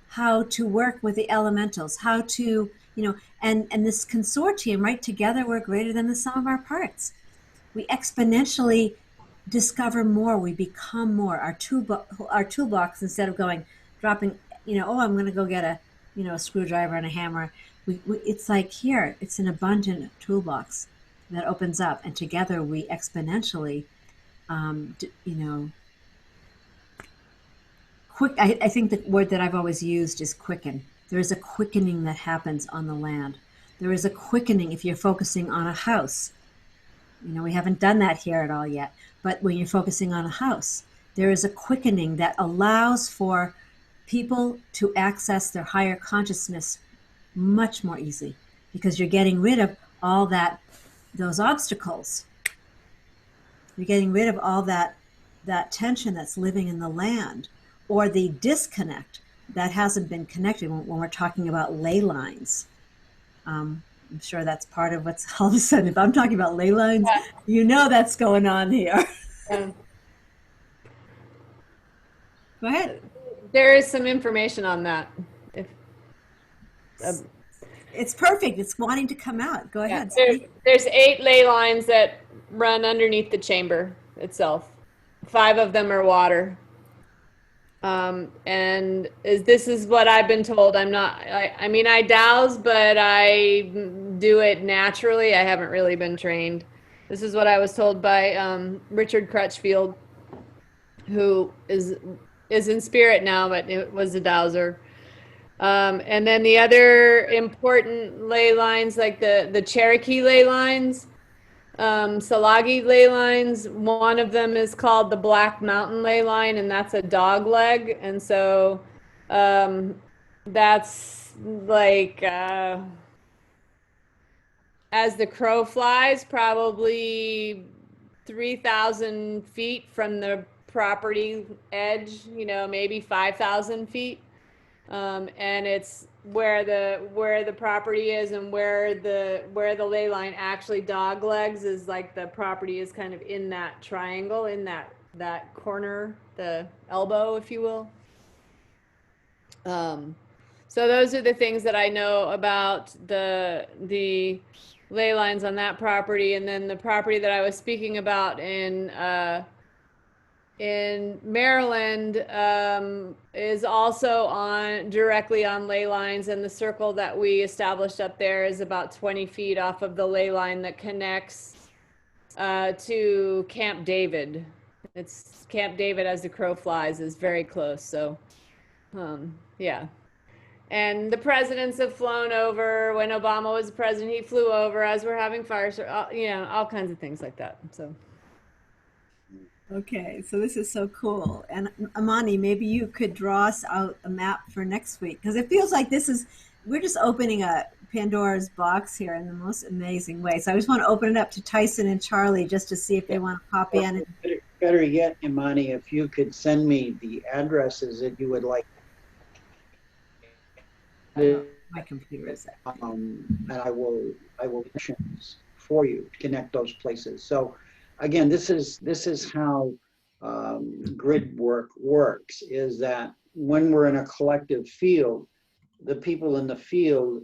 how to work with the elementals, how to, and this consortium, right, together we're greater than the sum of our parts. We exponentially discover more, we become more. Our toolbox, instead of dropping, oh, I'm going to go get a screwdriver and a hammer. It's like here, it's an abundant toolbox that opens up, and together we exponentially, I think the word that I've always used is quicken. There is a quickening that happens on the land. There is a quickening if you're focusing on a house. We haven't done that here at all yet, but when you're focusing on a house, there is a quickening that allows for people to access their higher consciousness much more easily, because you're getting rid of all those obstacles. You're getting rid of all that tension that's living in the land, or the disconnect that hasn't been connected when we're talking about ley lines. I'm sure that's part of what's all of a sudden, if I'm talking about ley lines, that's going on here. Yeah. Go ahead. There is some information on that. It's perfect. It's wanting to come out. Go ahead. There's 8 ley lines that run underneath the chamber itself. 5 of them are water. And this is what I've been told. I dowse, but I do it naturally. I haven't really been trained. This is what I was told by Richard Crutchfield, who is in spirit now, but it was a dowser. And then the other important ley lines, like the Cherokee ley lines, Salagi ley lines, one of them is called the Black Mountain ley line, and that's a dog leg. And so that's like, as the crow flies, probably 3,000 feet from the property edge, maybe 5,000 feet. And it's where the property is, and where the ley line actually dog legs is, like the property is kind of in that triangle, in that corner, the elbow, if you will. So those are the things that I know about the ley lines on that property. And then the property that I was speaking about in Maryland is also directly on ley lines, and the circle that we established up there is about 20 feet off of the ley line that connects to Camp David. It's Camp David as the crow flies is very close. So yeah. And the presidents have flown over. When Obama was president, he flew over as we're having fires, all kinds of things like that. So. Okay, so this is so cool. And Imani, maybe you could draw us out a map for next week, because it feels like we're just opening a Pandora's box here in the most amazing way. So I just want to open it up to Tyson and Charlie just to see if they want to pop in. Better yet, Imani, if you could send me the addresses that you would like. My computer is and I will missions for you to connect those places. So again, this is how grid work works, is that when we're in a collective field, the people in the field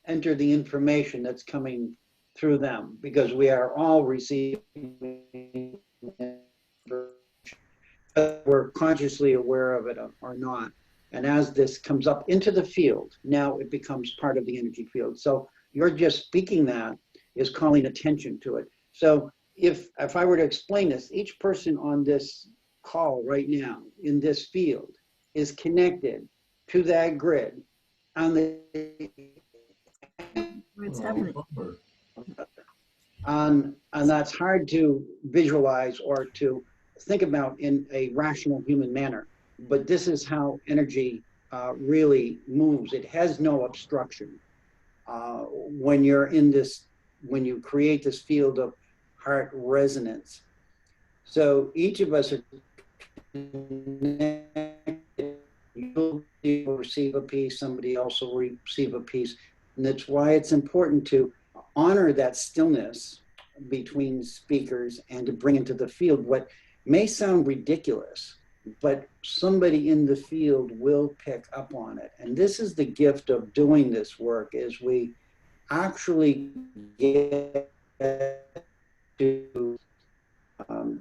enter the information that's coming through them, because we are all receiving information, whether we're consciously aware of it or not. And as this comes up into the field, now it becomes part of the energy field. So you're just speaking that is calling attention to it. So if I were to explain this, each person on this call right now in this field is connected to that grid on the what's happening. And that's hard to visualize or to think about in a rational human manner. But this is how energy really moves. It has no obstruction. When you create this field of heart resonance, So each of us are connected. You'll receive a piece, somebody else will receive a piece. And that's why it's important to honor that stillness between speakers and to bring into the field what may sound ridiculous, but somebody in the field will pick up on it. And this is the gift of doing this work, is we actually get to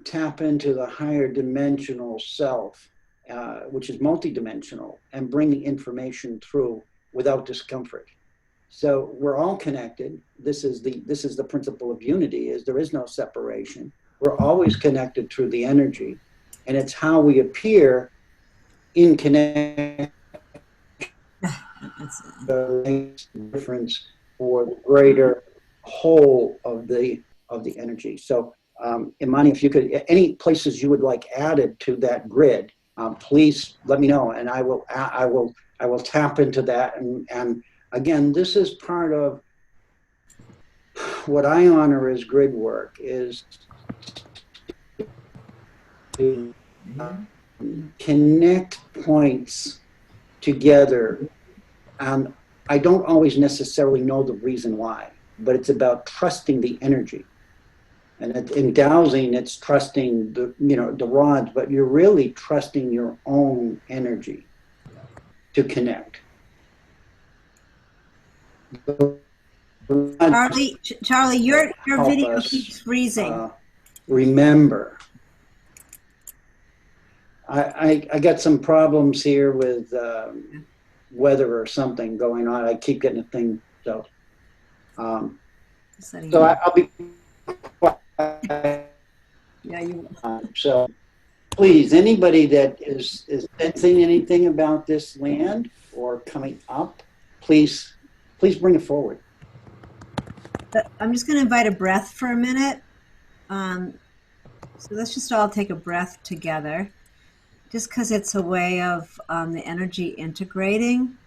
tap into the higher dimensional self, which is multidimensional, and bring the information through without discomfort. So we're all connected. This is the principle of unity, is there is no separation. We're always connected through the energy, and it's how we appear in connection that makes the difference for the greater whole of the energy. So Imani, if you could, any places you would like added to that grid, please let me know, and I will tap into that. And again, this is part of what I honor as grid work, is to connect points together. I don't always necessarily know the reason why, but it's about trusting the energy. And in dowsing, it's trusting the rods, but you're really trusting your own energy to connect. Charlie, your video keeps freezing. Remember, I got some problems here with weather or something going on. I keep getting a thing, so I'll be quiet. Yeah, you. So please, anybody that is sensing anything about this land or coming up, please bring it forward. I'm just going to invite a breath for a minute. So let's just all take a breath together, just because it's a way of the energy integrating,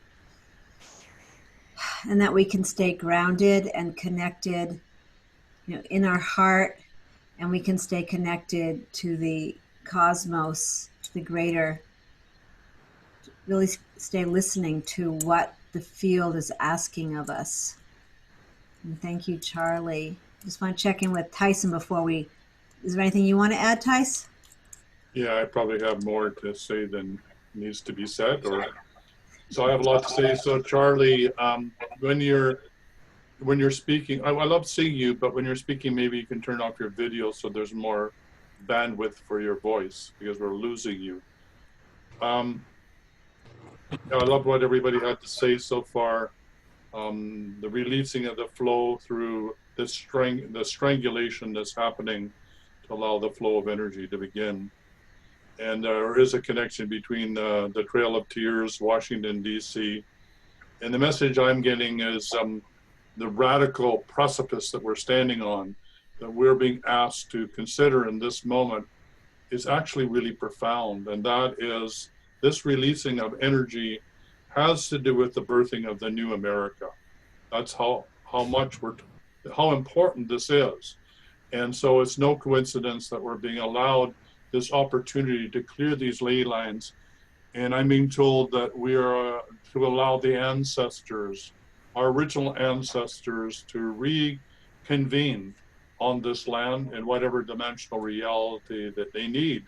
and that we can stay grounded and connected, in our heart, and we can stay connected to the cosmos, to the greater, really stay listening to what the field is asking of us. And thank you, Charlie. Just want to check in with Tyson before is there anything you want to add, Tyson? Yeah, I probably have more to say than needs to be said, so I have a lot to say. So Charlie, when you're speaking, I love seeing you, but when you're speaking, maybe you can turn off your video so there's more bandwidth for your voice, because we're losing you. I love what everybody had to say so far. The releasing of the flow through the strangulation that's happening to allow the flow of energy to begin. And there is a connection between the Trail of Tears, Washington, D.C. And the message I'm getting is the radical precipice that we're standing on, that we're being asked to consider in this moment, is actually really profound. And that is, this releasing of energy has to do with the birthing of the new America. That's how important this is. And so it's no coincidence that we're being allowed this opportunity to clear these ley lines. And I'm being told that we are to allow the ancestors, our original ancestors, to reconvene on this land in whatever dimensional reality that they need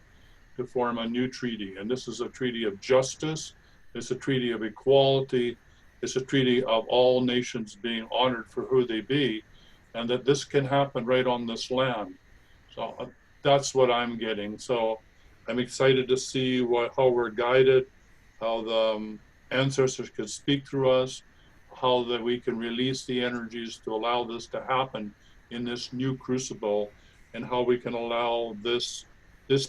to form a new treaty. And this is a treaty of justice. It's a treaty of equality. It's a treaty of all nations being honored for who they be, and that this can happen right on this land. So that's what I'm getting. So I'm excited to see how we're guided, how the ancestors could speak through us, how that we can release the energies to allow this to happen in this new crucible, and how we can allow this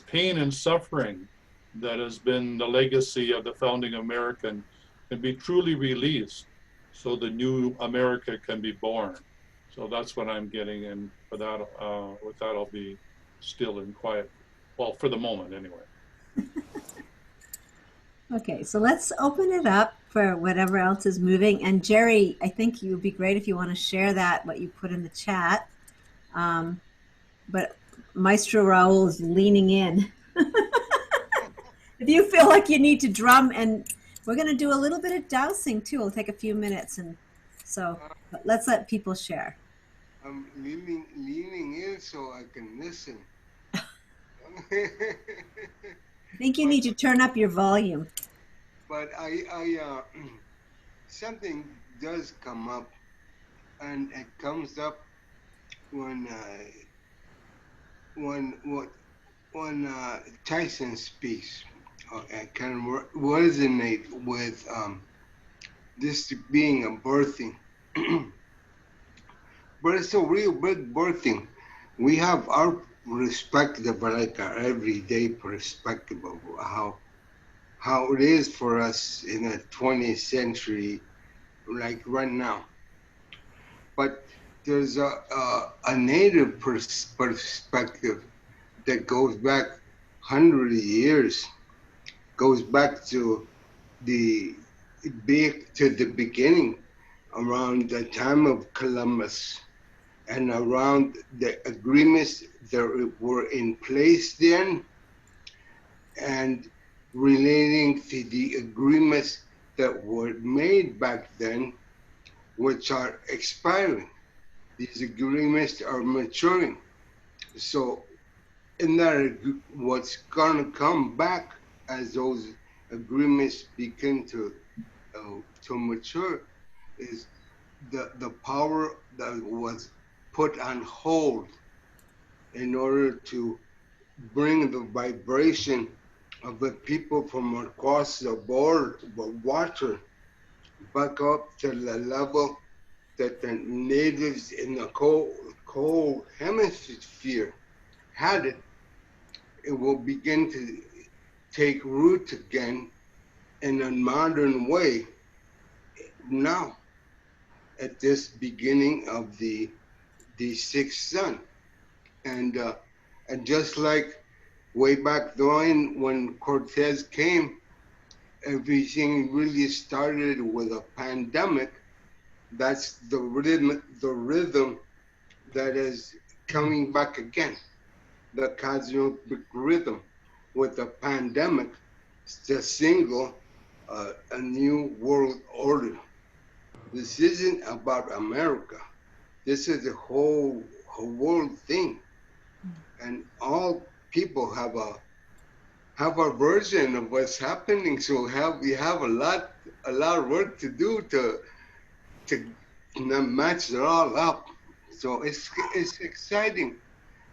pain and suffering that has been the legacy of the founding American can be truly released, so the new America can be born. So that's what I'm getting, and with that I'll be still and quiet, well, for the moment anyway. Okay, so let's open it up for whatever else is moving. And Geri, I think it would be great if you want to share what you put in the chat. But Maestro Raul is leaning in. If you feel like you need to drum, and we're going to do a little bit of dowsing too. It'll take a few minutes, and so but let's let people share. I'm leaning in so I can listen. I think you need to turn up your volume. But something does come up, and it comes up when Tyson speaks. I kind of resonate with this being a birthing, but it's a real big birthing. We have our perspective, like our everyday perspective of how it is for us in the 20th century, like right now. But there's a native perspective that goes back hundreds of years, goes back to the beginning, around the time of Columbus, and around the agreements that were in place then, and relating to the agreements that were made back then, which are expiring. These agreements are maturing. So in that, what's gonna come back as those agreements begin to mature is the power that was put on hold in order to bring the vibration of the people from across the board, the water, back up to the level that the natives in the cold hemisphere had it. It will begin to take root again in a modern way now, at this beginning of the sixth sun. And just like way back then when Cortez came, everything really started with a pandemic. That's the rhythm that is coming back again, the cosmic rhythm with the pandemic to signal a new world order. This isn't about America. This is a whole world thing, and all people have a version of what's happening. So we have a lot of work to do to match it all up. So it's exciting,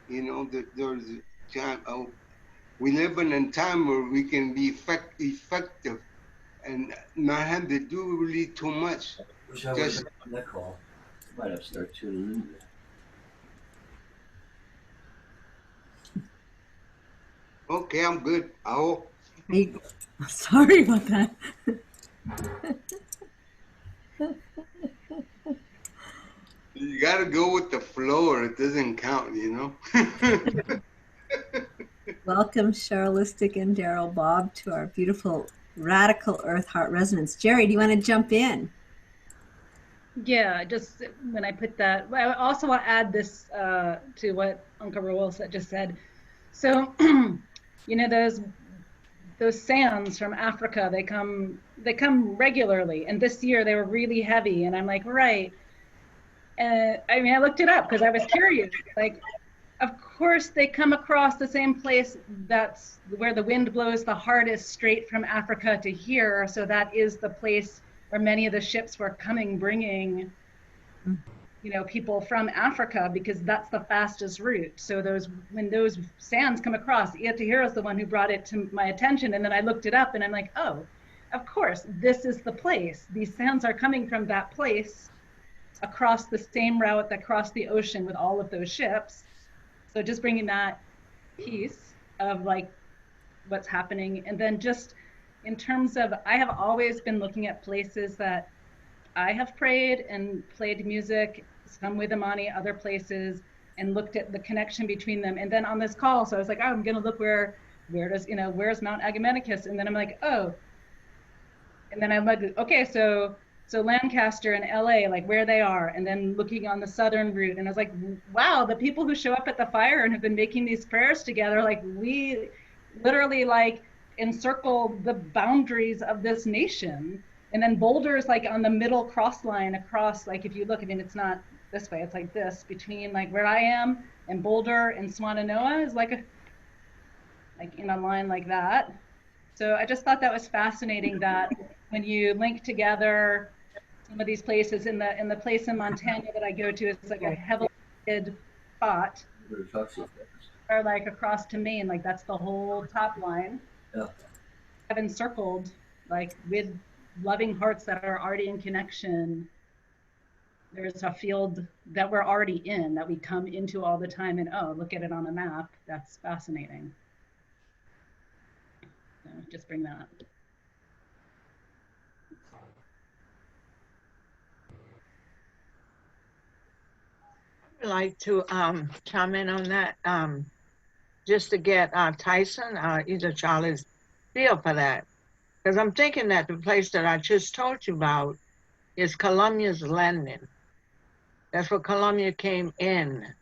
you know. That there's time. We live in a time where we can be effective and not have to do really too much. Wish I would have been on that call. Might have started tuning in. Okay, I'm good. I hope. Sorry about that. You gotta go with the flow or it doesn't count, you know? Welcome, Charlistic and Daryl Bob, to our beautiful Radical Earth Heart Resonance. Jerry, do you want to jump in? Yeah, just when I put that, I also want to add this to what Uncle Raul just said. So, you know, those sands from Africa, they come regularly, and this year they were really heavy, and I'm like, right. And I mean, I looked it up because I was curious. Like, of course, they come across the same place that's where the wind blows the hardest, straight from Africa to here. So that is the place where many of the ships were coming, bringing, you know, people from Africa, because that's the fastest route. So when those sands come across, Iatahira is the one who brought it to my attention. And then I looked it up and I'm like, oh, of course, this is the place. These sands are coming from that place across the same route that crossed the ocean with all of those ships. So just bringing that piece of like what's happening. And then just in terms of, I have always been looking at places that I have prayed and played music, some with Imani, other places, and looked at the connection between them. And then on this call, so I was like, oh, I'm gonna look where's Mount Agamenicus? And then I'm like, oh. And then I'm like, okay, so So Lancaster and LA, like where they are, and then looking on the southern route. And I was like, wow, the people who show up at the fire and have been making these prayers together, like we literally like encircle the boundaries of this nation. And then Boulder is like on the middle cross line across, like if you look, I mean, it's not this way, it's like this, between like where I am and Boulder and Swannanoa is like in a line like that. So I just thought that was fascinating that when you link together some of these places, in the place in Montana that I go to, it's like a heavily spot, or like across to Maine, like that's the whole top line. Yeah. I've encircled like with loving hearts that are already in connection. There's a field that we're already in, that we come into all the time, and oh, look at it on a map. That's fascinating. So just bring that up. I'd like to comment on that, just to get Tyson, either Charlie's feel for that. Because I'm thinking that the place that I just told you about is Columbia's Landing. That's where Columbia came in.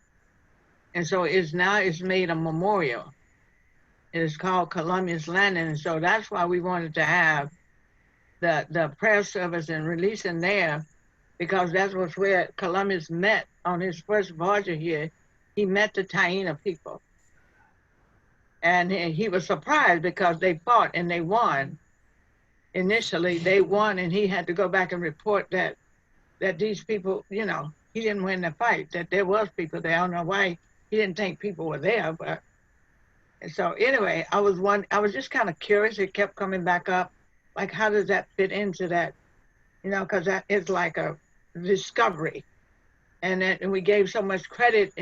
And so it's made a memorial. It is called Columbia's Landing. And so that's why we wanted to have the prayer service and releasing there, because that was where Columbus met on his first voyage here. He met the Taíno people. And he was surprised because they fought and they won. Initially, they won, and he had to go back and report that these people, you know, he didn't win the fight, that there was people there. I don't know why he didn't think people were there, but. And so anyway, I was just kind of curious. It kept coming back up. Like, how does that fit into that? You know, because that is like a discovery. And we gave so much credit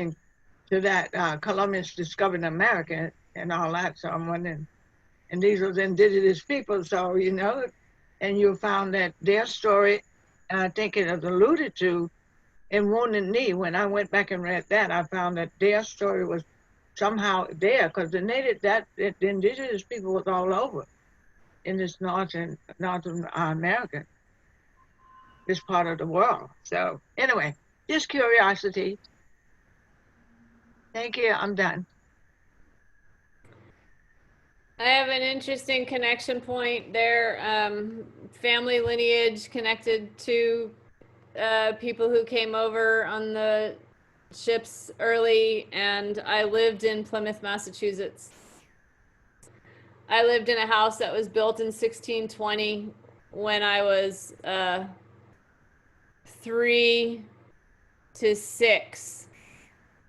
to that Columbus discovered America and all that. So I'm wondering, and these were the indigenous people. So, you know, and you found that their story, I think it was alluded to in Wounded Knee. When I went back and read that, I found that their story was somehow there, because the indigenous people was all over in this Northern America, this part of the world. So anyway, just curiosity. Thank you, I'm done. I have an interesting connection point there. Family lineage connected to people who came over on the ships early, and I lived in Plymouth, Massachusetts. I lived in a house that was built in 1620 when I was 3 to 6.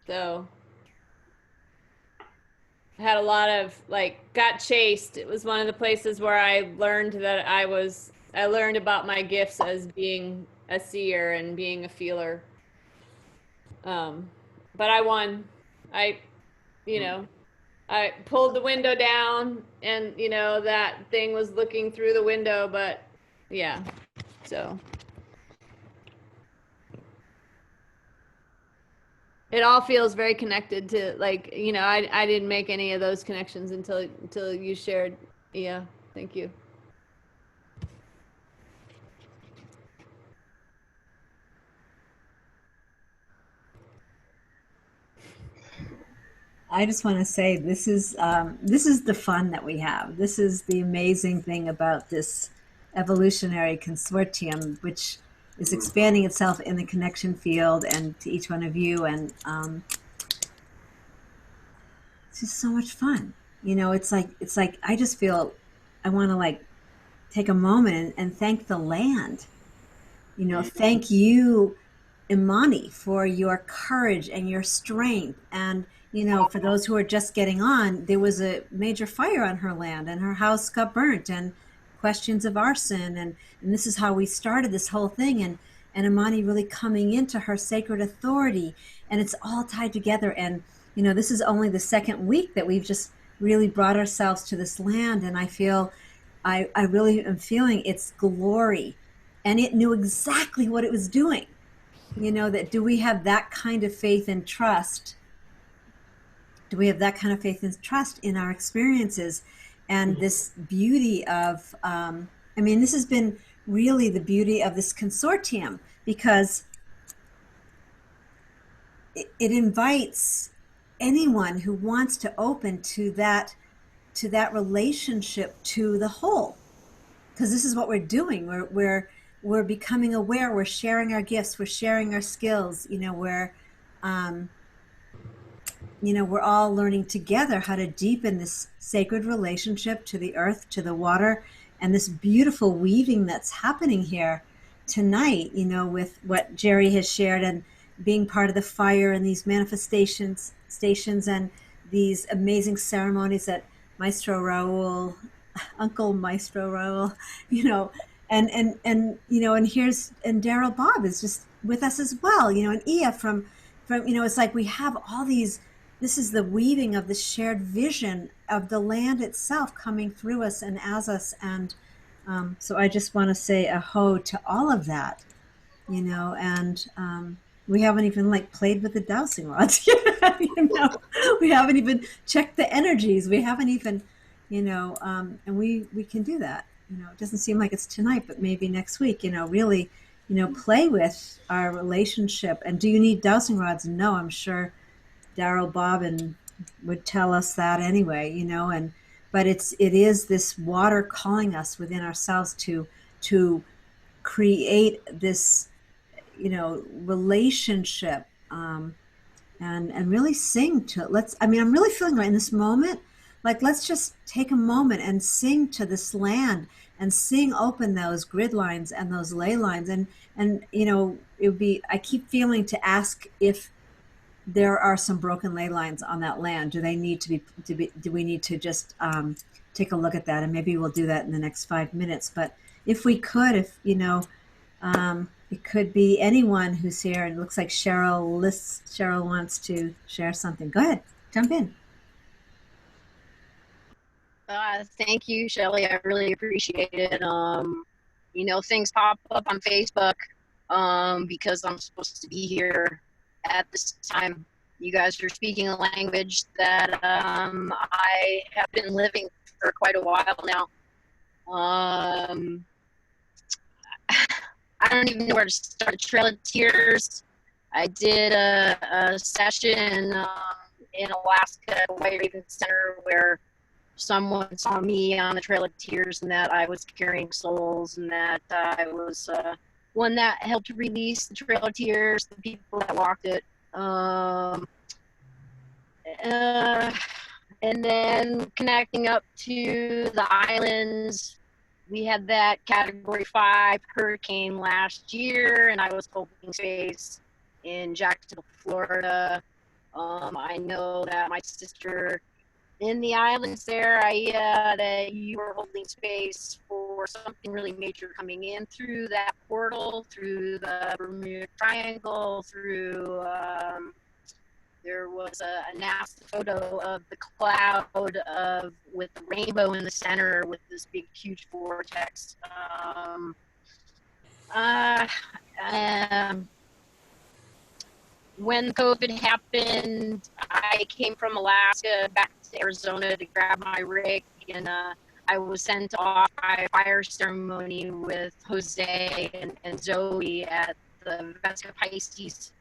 So I had a lot of, like, got chased. It was one of the places where I learned that I learned about my gifts as being a seer and being a feeler. But I won. You know, I pulled the window down, and, you know, that thing was looking through the window, but yeah, so. It all feels very connected to, like, you know, I didn't make any of those connections until you shared. Yeah, thank you. I just want to say this is the fun that we have. This is the amazing thing about this evolutionary consortium, which is expanding itself in the connection field and to each one of you. And it's just so much fun. You know, it's like I just feel I want to like take a moment and thank the land. You know, thank you, Imani, for your courage and your strength. And, you know, for those who are just getting on, there was a major fire on her land and her house got burnt, and questions of arson. And this is how we started this whole thing. And Imani really coming into her sacred authority. And it's all tied together. And, you know, this is only the second week that we've just really brought ourselves to this land. And I feel, I really am feeling its glory. And it knew exactly what it was doing. You know, that do we have that kind of faith and trust? Do we have that kind of faith and trust in our experiences? And this beauty of, I mean, this has been really the beauty of this consortium, because it invites anyone who wants to open to that relationship to the whole, because this is what we're doing. We're becoming aware. We're sharing our gifts. We're sharing our skills. Um, we're all learning together how to deepen this sacred relationship to the earth, to the water, and this beautiful weaving that's happening here tonight, with what Geri has shared, and being part of the fire and these manifestations stations and these amazing ceremonies that Maestro Raul, Uncle Maestro Raul, and here's, and Daryl Bob is just with us as well, and Ia from, it's like we have all these, this is the weaving of the shared vision of the land itself coming through us and as us. And so I just want to say a ho to all of that, and we haven't even like played with the dowsing rods yet. We haven't even checked the energies. We haven't even, and we can do that. It doesn't seem like it's tonight, but maybe next week, really, play with our relationship. And do you need dowsing rods? No, I'm sure Daryl Bobbin would tell us that anyway, but it is this water calling us within ourselves to create this, relationship, and really sing to it. I'm really feeling right in this moment, like, let's just take a moment and sing to this land, and sing open those grid lines and those ley lines. And it would be, I keep feeling to ask if there are some broken ley lines on that land. Do they need to be, do we need to just take a look at that? And maybe we'll do that in the next 5 minutes. But if we could, it could be anyone who's here. And it looks like Cheryl wants to share something. Go ahead, jump in. Thank you, Shelley. I really appreciate it. Things pop up on Facebook because I'm supposed to be here at this time. You guys are speaking a language that I have been living for quite a while now. I don't even know where to start. Trail of Tears. I did a session in Alaska, White Raven Center, where someone saw me on the Trail of Tears, and that I was carrying souls, and that I was one that helped release the Trail of Tears, the people that walked it. And then connecting up to the islands, we had that Category 5 hurricane last year, and I was holding space in Jacksonville, Florida. I know that my sister in the islands there, that you were holding space for something really major coming in through that portal, through the Bermuda Triangle, through, there was a NASA photo of the cloud with the rainbow in the center with this big, huge vortex. When COVID happened, I came from Alaska back to Arizona to grab my rig, and I was sent off by a fire ceremony with Jose and Zoe at the Vesca Pisces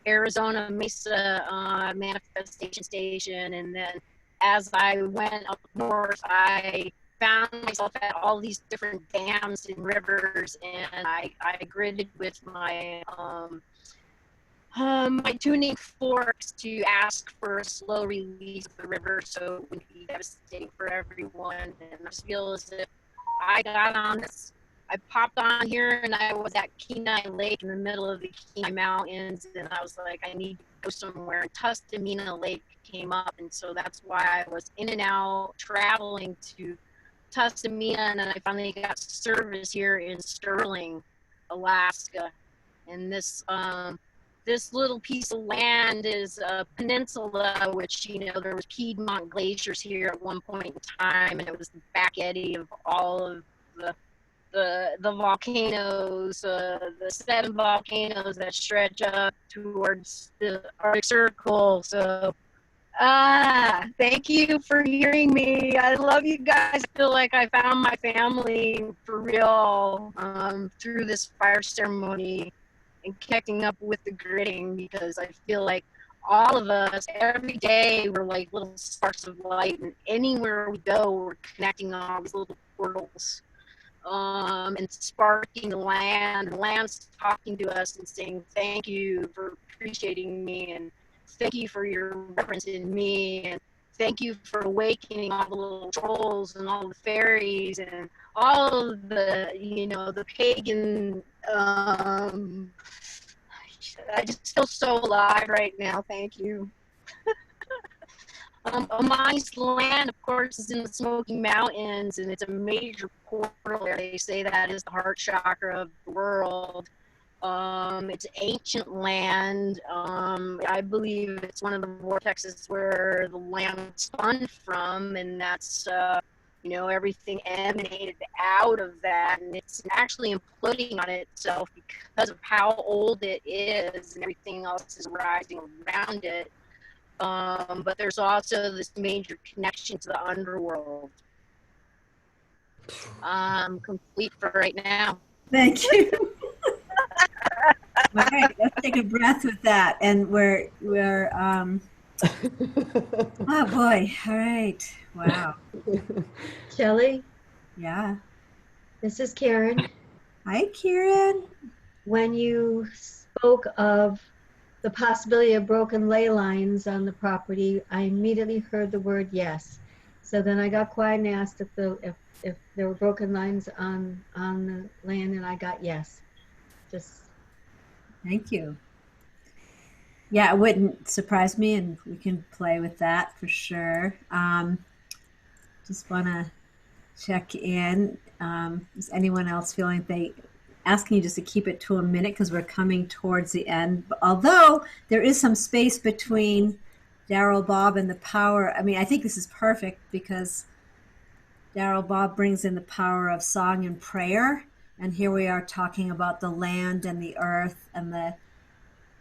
Arizona Mesa manifestation station. And then as I went up north, I found myself at all these different dams and rivers, and I gridded with my my tuning forks to ask for a slow release of the river so it wouldn't be devastating for everyone. And I just feel as if I got on this, I popped on here, and I was at Kenai Lake in the middle of the Kenai Mountains, and I was like, I need to go somewhere. And Tustamina Lake came up, and so that's why I was in and out traveling to Tustamina, and then I finally got service here in Sterling, Alaska. And this little piece of land is a peninsula, which, there was Piedmont glaciers here at one point in time, and it was the back eddy of all of the volcanoes, the 7 volcanoes that stretch up towards the Arctic Circle. So Thank you for hearing me. I love you guys. I feel like I found my family for real through this fire ceremony and connecting up with the gridding, because I feel like all of us, every day, we're like little sparks of light, and anywhere we go, we're connecting all these little portals and sparking the land. The land's talking to us and saying, thank you for appreciating me, and thank you for your reverence in me, and thank you for awakening all the little trolls and all the fairies and all of the, the pagan. I just feel so alive right now. Thank you. Imani's land, of course, is in the Smoky Mountains, and it's a major portal there. They say that is the heart chakra of the world. It's ancient land. I believe it's one of the vortexes where the land spun from, and that's, everything emanated out of that, and it's actually imploding on itself because of how old it is, and everything else is rising around it. But there's also this major connection to the underworld. I'm complete for right now. Thank you. All right, let's take a breath with that. And we're oh boy, all right. Wow. Shelley, Yeah. this is Karen. Hi, Karen. When you spoke of the possibility of broken ley lines on the property, I immediately heard the word yes. So then I got quiet and asked if there were broken lines on the land, and I got yes. Just Thank you. Yeah, it wouldn't surprise me, and we can play with that for sure. Just want to check in. Is anyone else feeling asking you just to keep it to a minute because we're coming towards the end? Although there is some space between Daryl Bob and the power. I mean, I think this is perfect because Daryl Bob brings in the power of song and prayer. And here we are talking about the land and the earth and the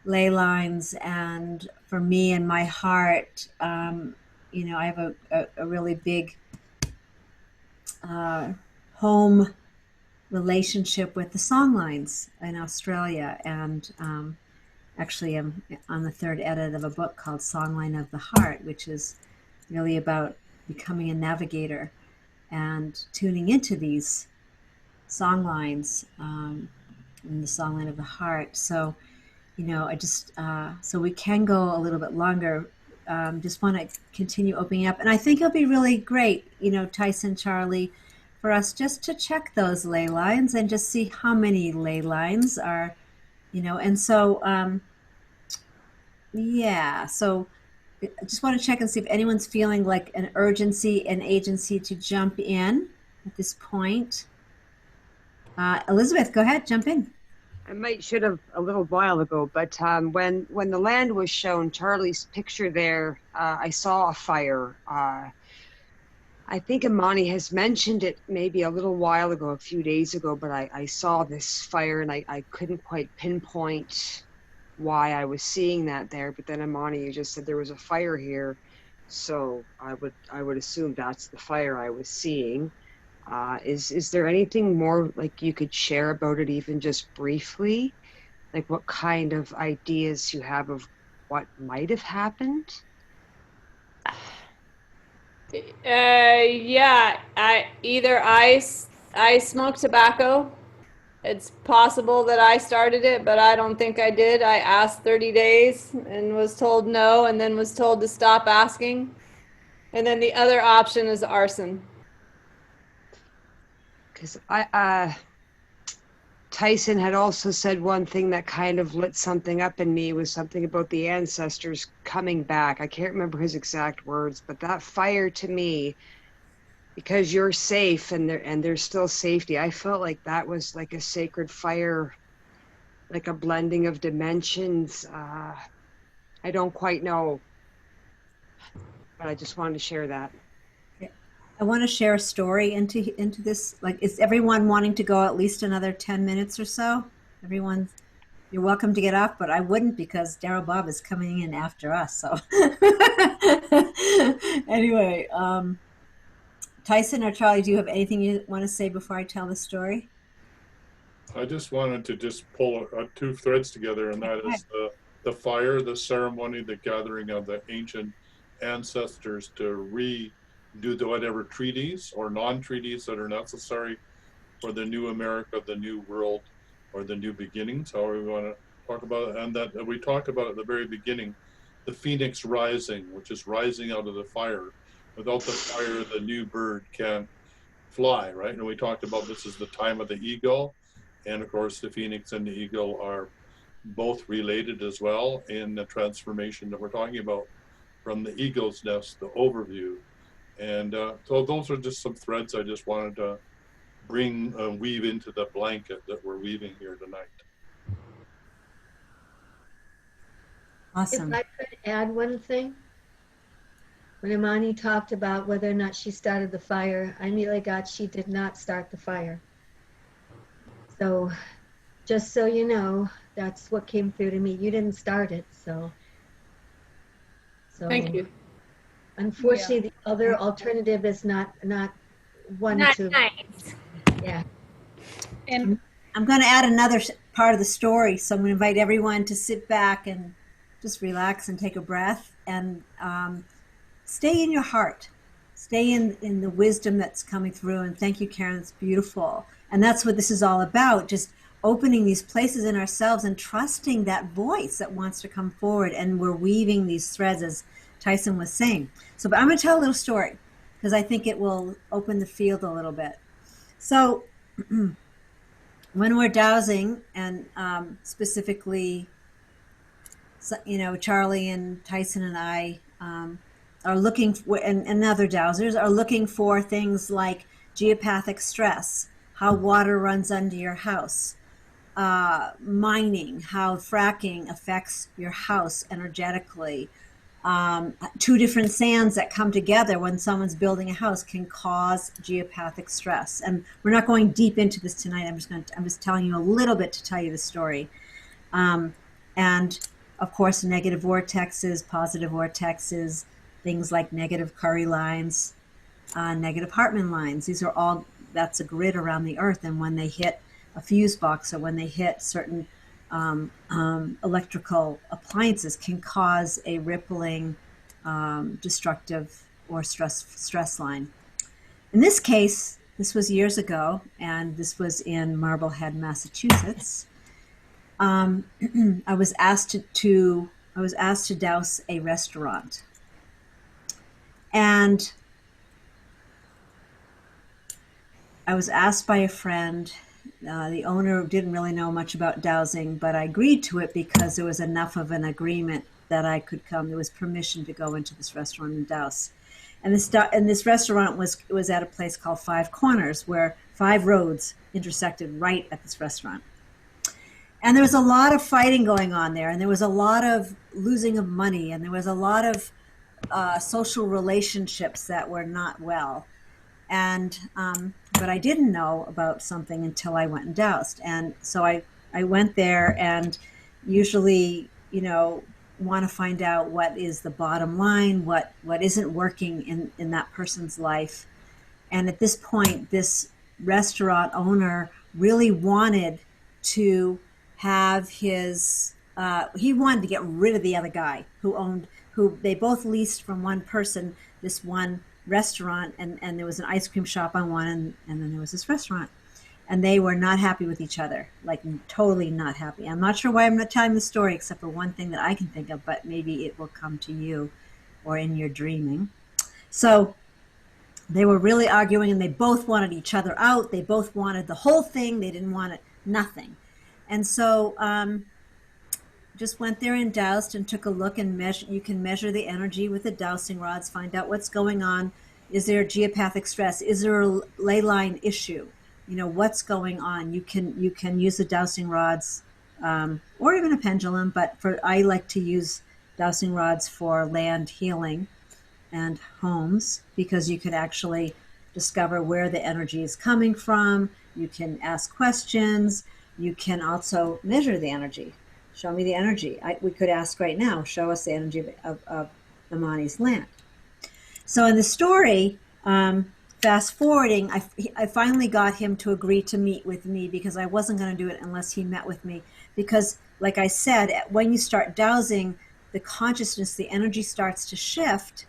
ley lines. And for me and my heart, I have a really big home relationship with the songlines in Australia. And actually, I'm on the third edit of a book called Songline of the Heart, which is really about becoming a navigator and tuning into these songlines in the Songline of the Heart. So, I just, so we can go a little bit longer. Just want to continue opening up. And I think it'll be really great, Tyson, Charlie, for us just to check those ley lines and just see how many ley lines are, and so, yeah, so I just want to check and see if anyone's feeling like an urgency and agency to jump in at this point. Elizabeth, go ahead, jump in. I should have a little while ago, but when the land was shown, Charlie's picture there, I saw a fire. I think Imani has mentioned it maybe a little while ago, a few days ago, but I saw this fire and I couldn't quite pinpoint why I was seeing that there. But then Imani, you just said there was a fire here, so I would assume that's the fire I was seeing. Is there anything more like you could share about it, even just briefly? Like what kind of ideas you have of what might have happened? Yeah, I smoke tobacco. It's possible that I started it, but I don't think I did. I asked 30 days and was told no, and then was told to stop asking. And then the other option is arson. Because Tyson had also said one thing that kind of lit something up in me, was something about the ancestors coming back. I can't remember his exact words, but that fire to me, because you're safe and there's still safety, I felt like that was like a sacred fire, like a blending of dimensions. I don't quite know, but I just wanted to share that. I want to share a story into this. Like, is everyone wanting to go at least another 10 minutes or so? Everyone, You're welcome to get off, but I wouldn't because Daryl Bob is coming in after us. So anyway, Tyson or Charlie, do you have anything you want to say before I tell the story? I just wanted to just pull two threads together, and that is the fire, the ceremony, the gathering of the ancient ancestors to redo the whatever treaties or non-treaties that are necessary for the new America, the new world, or the new beginnings, however we want to talk about it. And that we talked about at the very beginning, the phoenix rising, which is rising out of the fire. Without the fire, the new bird can't fly, right? And we talked about this is the time of the eagle. And of course, the phoenix and the eagle are both related as well in the transformation that we're talking about from the eagle's nest, the overview. And so those are just some threads I just wanted to bring, weave into the blanket that we're weaving here tonight. Awesome. If I could add one thing. When Imani talked about whether or not she started the fire, I immediately got she did not start the fire. So just so you know, that's what came through to me. You didn't start it, so. Thank you. Unfortunately, the other alternative is not one Not to. nice. Yeah. And I'm going to add another part of the story. So I'm going to invite everyone to sit back and just relax and take a breath and stay in your heart. Stay in the wisdom that's coming through. And thank you, Karen. It's beautiful. And that's what this is all about. Just opening these places in ourselves and trusting that voice that wants to come forward. And we're weaving these threads, as Tyson was saying. So, but I'm going to tell a little story because I think it will open the field a little bit. So when we're dowsing, and specifically, you know, Charlie and Tyson and I are looking for, and other dowsers are looking for things like geopathic stress, how water runs under your house, mining, how fracking affects your house energetically. Two different sands that come together when someone's building a house can cause geopathic stress. And we're not going deep into this tonight. I'm just telling you a little bit to tell you the story. And of course, negative vortexes, positive vortexes, things like negative Curry lines, negative Hartman lines. These are all, that's a grid around the earth. And when they hit a fuse box or when they hit certain electrical appliances can cause a rippling, destructive or stress line. In this case, this was years ago, and this was in Marblehead, Massachusetts. I was asked to douse a restaurant, and I was asked by a friend. The owner didn't really know much about dowsing, but I agreed to it because there was enough of an agreement that I could come. There was permission to go into this restaurant and douse. And this restaurant was at a place called Five Corners, where 5 roads intersected right at this restaurant. And there was a lot of fighting going on there, and there was a lot of losing of money, and there was a lot of social relationships that were not well. And but I didn't know about something until I went and doused. And so I went there, and usually, you know, want to find out what is the bottom line, what isn't working in that person's life. And at this point, this restaurant owner really wanted to have his, he wanted to get rid of the other guy who they both leased from one person, this one restaurant, and there was an ice cream shop on one, and then there was this restaurant. And they were not happy with each other, like totally not happy. I'm not sure why I'm not telling the story, except for one thing that I can think of, but maybe it will come to you or in your dreaming. So they were really arguing, and they both wanted each other out. They both wanted the whole thing. They didn't want nothing. And so just went there and doused and took a look and measure. You can measure the energy with the dowsing rods, find out what's going on. Is there geopathic stress? Is there a ley line issue? You know, what's going on? You can use the dowsing rods or even a pendulum, but I like to use dowsing rods for land healing and homes, because you can actually discover where the energy is coming from. You can ask questions. you can also measure the energy. Show me the energy. We could ask right now, show us the energy of Imani's land. So in the story, fast forwarding, I finally got him to agree to meet with me because I wasn't going to do it unless he met with me. Because, like I said, when you start dowsing, the consciousness, the energy starts to shift.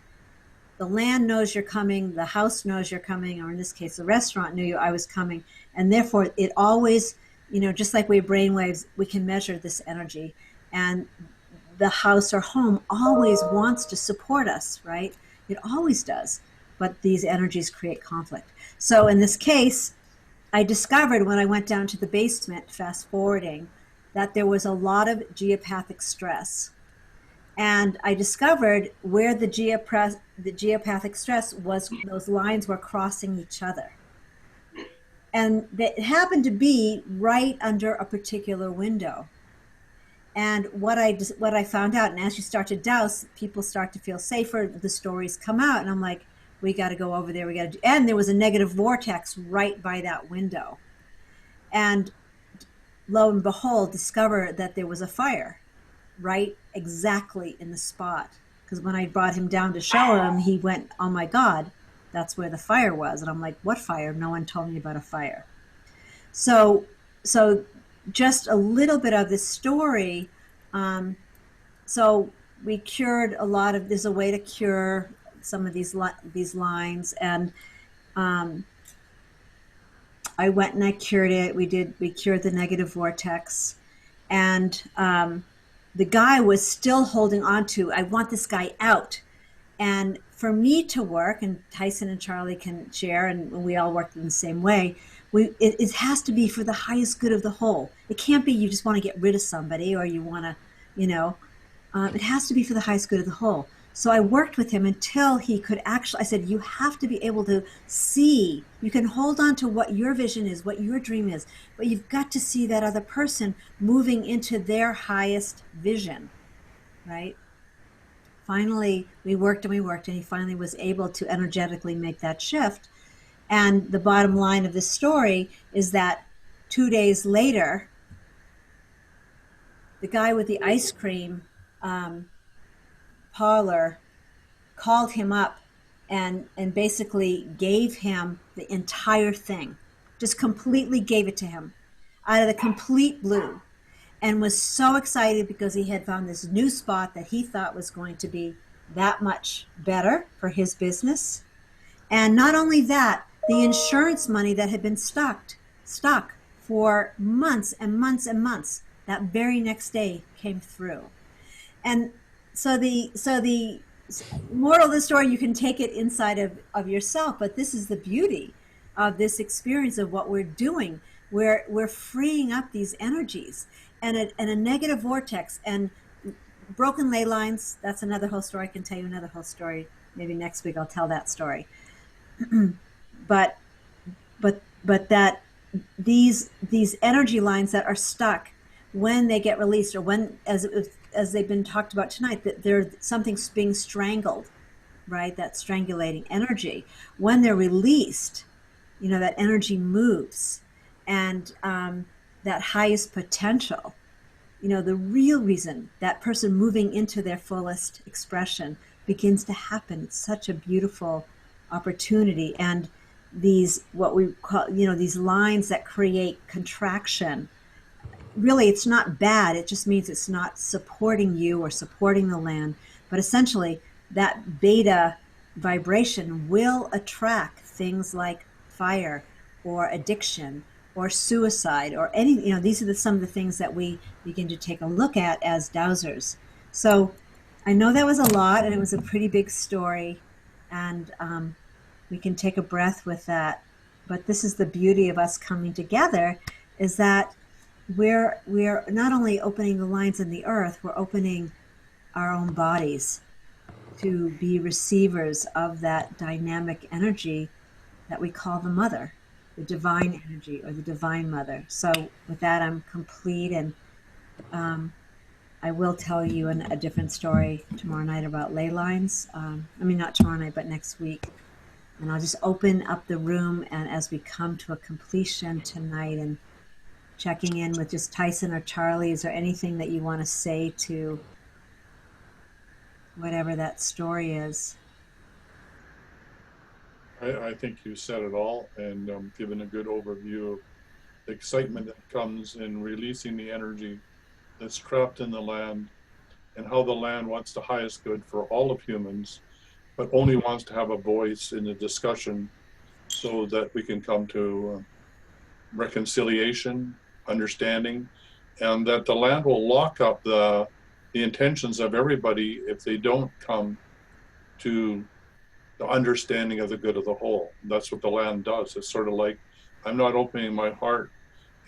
The land knows you're coming, the house knows you're coming, or in this case, the restaurant knew I was coming. And therefore, it always, just like we have brainwaves, we can measure this energy. And the house or home always wants to support us, right? It always does. But these energies create conflict. So in this case, I discovered when I went down to the basement, fast forwarding, that there was a lot of geopathic stress. And I discovered where the geopathic stress was, those lines were crossing each other. And it happened to be right under a particular window. And what I found out, and as you start to douse, people start to feel safer, the stories come out, and I'm like, we got to go over there, and there was a negative vortex right by that window. And lo and behold, discover that there was a fire right exactly in the spot. Because when I brought him down to show him, he went, oh my God, that's where the fire was. And I'm like, what fire? No one told me about a fire. So just a little bit of this story. So we cured a lot of, there's a way to cure some of these lines. And I went and I cured it. We cured the negative vortex. And the guy was still holding on to, I want this guy out. And for me to work, and Tyson and Charlie can share, and we all worked in the same way, it has to be for the highest good of the whole. It can't be you just want to get rid of somebody or you want to, it has to be for the highest good of the whole. So I worked with him until he could actually, I said, you have to be able to see. You can hold on to what your vision is, what your dream is, but you've got to see that other person moving into their highest vision, right? Finally, we worked, and he finally was able to energetically make that shift. And the bottom line of this story is that 2 days later, the guy with the ice cream parlor called him up and basically gave him the entire thing, just completely gave it to him out of the complete blue, and was so excited because he had found this new spot that he thought was going to be that much better for his business. And not only that, the insurance money that had been stuck for months and months and months, that very next day came through. And so the moral of the story, you can take it inside of yourself, but this is the beauty of this experience of what we're doing. We're freeing up these energies, and a negative vortex and broken ley lines. That's another whole story. I can tell you another whole story. Maybe next week I'll tell that story. but that these energy lines that are stuck, when they get released, or when, as they've been talked about tonight, that there's something's being strangled, right? That strangulating energy. When they're released, that energy moves, and that highest potential, the real reason that person moving into their fullest expression begins to happen. It's such a beautiful opportunity. And these, what we call, these lines that create contraction, really, it's not bad. It just means it's not supporting you or supporting the land. But essentially, that beta vibration will attract things like fire or addiction or suicide or any, these are some of the things that we begin to take a look at as dowsers. So I know that was a lot, and it was a pretty big story, and we can take a breath with that. But this is the beauty of us coming together, is that we're not only opening the lines in the earth, we're opening our own bodies to be receivers of that dynamic energy that we call the mother, the divine energy, or the divine mother. So with that, I'm complete, and I will tell you a different story tomorrow night about ley lines. Not tomorrow night, but next week. And I'll just open up the room, and as we come to a completion tonight, and checking in with just Tyson or Charlie. Is there anything that you want to say to whatever that story is? I think you said it all, and given a good overview of the excitement that comes in releasing the energy that's trapped in the land, and how the land wants the highest good for all of humans, but only wants to have a voice in the discussion so that we can come to reconciliation, understanding, and that the land will lock up the intentions of everybody if they don't come to the understanding of the good of the whole. That's what the land does. It's sort of like, I'm not opening my heart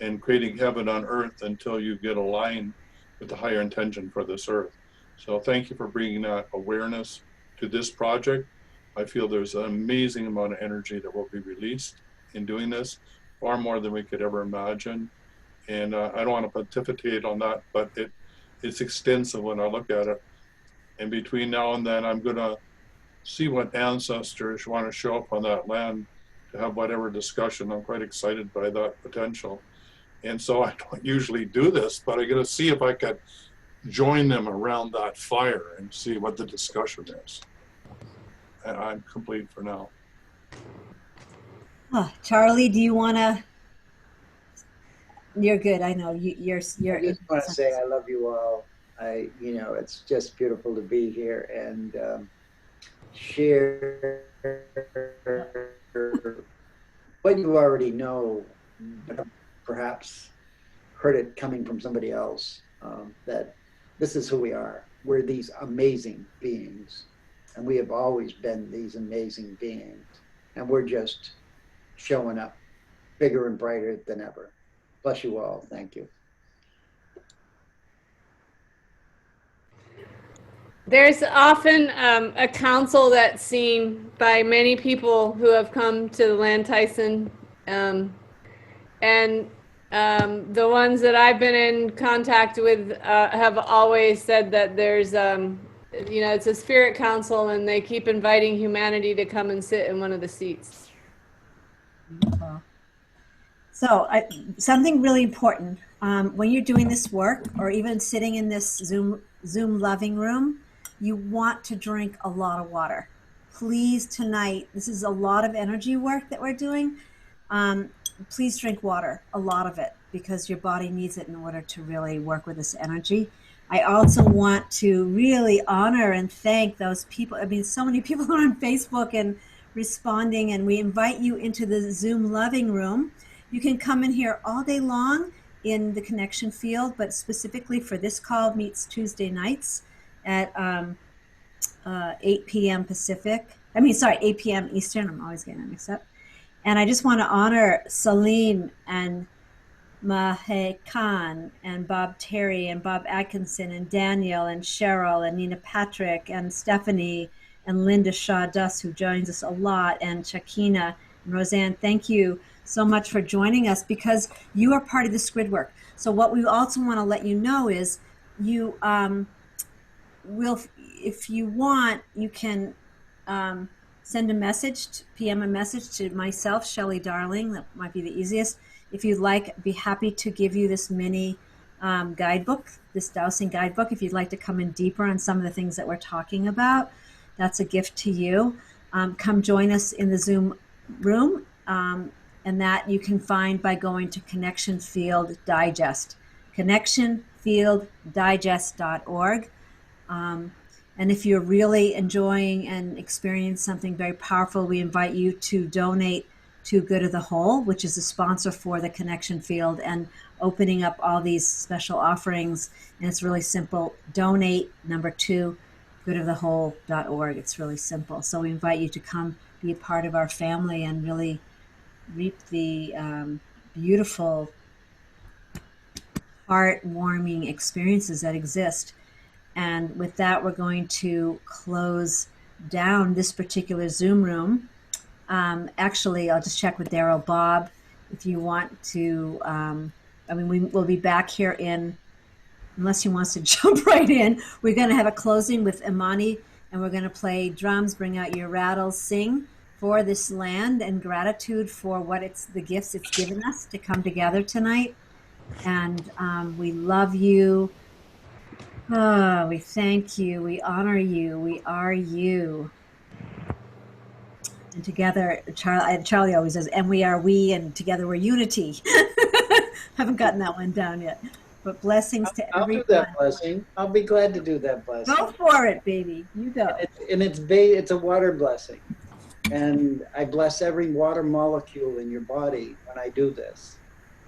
and creating heaven on earth until you get aligned with the higher intention for this earth. So thank you for bringing that awareness to this project. I feel there's an amazing amount of energy that will be released in doing this, far more than we could ever imagine. And I don't want to pontificate on that, but it's extensive when I look at it. And between now and then, I'm going to see what ancestors want to show up on that land to have whatever discussion. I'm quite excited by that potential. And so I don't usually do this, but I'm going to see if I could join them around that fire and see what the discussion is. And I'm complete for now. Oh, Charlie, do you want to? You're good. I know you're. I just want to say I love you all. It's just beautiful to be here and share what you already know, but perhaps heard it coming from somebody else, that this is who we are. We're these amazing beings, and we have always been these amazing beings, and we're just showing up bigger and brighter than ever. Bless you all. Thank you. There's often a council that's seen by many people who have come to the Land Tyson, and the ones that I've been in contact with have always said that there's, it's a spirit council, and they keep inviting humanity to come and sit in one of the seats. So something really important, when you're doing this work or even sitting in this Zoom loving room, you want to drink a lot of water. Please tonight, this is a lot of energy work that we're doing. Please drink water, a lot of it, because your body needs it in order to really work with this energy. I also want to really honor and thank those people. I mean, so many people are on Facebook and responding, and we invite you into the Zoom loving room. You can come in here all day long in the connection field, but specifically for this call, meets Tuesday nights at 8 p.m. Pacific. 8 p.m. Eastern. I'm always getting that mixed up. And I just want to honor Celine and Mahe Khan and Bob Terry and Bob Atkinson and Daniel and Cheryl and Nina Patrick and Stephanie and Linda Shaw Duss, who joins us a lot, and Shakina and Roseanne. Thank you so much for joining us, because you are part of this grid work. So what we also want to let you know is you will, if you want, you can send a message, PM a message to myself, Shelley Darling. That might be the easiest. If you'd like, I'd be happy to give you this mini guidebook, this dowsing guidebook, if you'd like to come in deeper on some of the things that we're talking about. That's a gift to you. Come join us in the Zoom room, and that you can find by going to Connection Field Digest, connectionfielddigest.org. And if you're really enjoying and experiencing something very powerful, we invite you to donate to Good of the Whole, which is a sponsor for the Connection Field and opening up all these special offerings. And it's really simple. Donate, number 2, goodofthewhole.org. It's really simple. So we invite you to come be a part of our family and really reap the beautiful, heartwarming experiences that exist. And with that, we're going to close down this particular Zoom room. Actually, I'll just check with Daryl Bob if you want to. We will be back here unless he wants to jump right in. We're going to have a closing with Imani, and we're going to play drums, bring out your rattles, sing for this land and gratitude for the gifts it's given us to come together tonight. And we love you. Oh, we thank you. We honor you. We are you. And together, Charlie always says, and we are we, and together we're unity. Haven't gotten that one down yet. But blessings to I'll everyone. do that blessing. I'll be glad to do that blessing. Go for it, baby. You go. It's a water blessing. And I bless every water molecule in your body when I do this.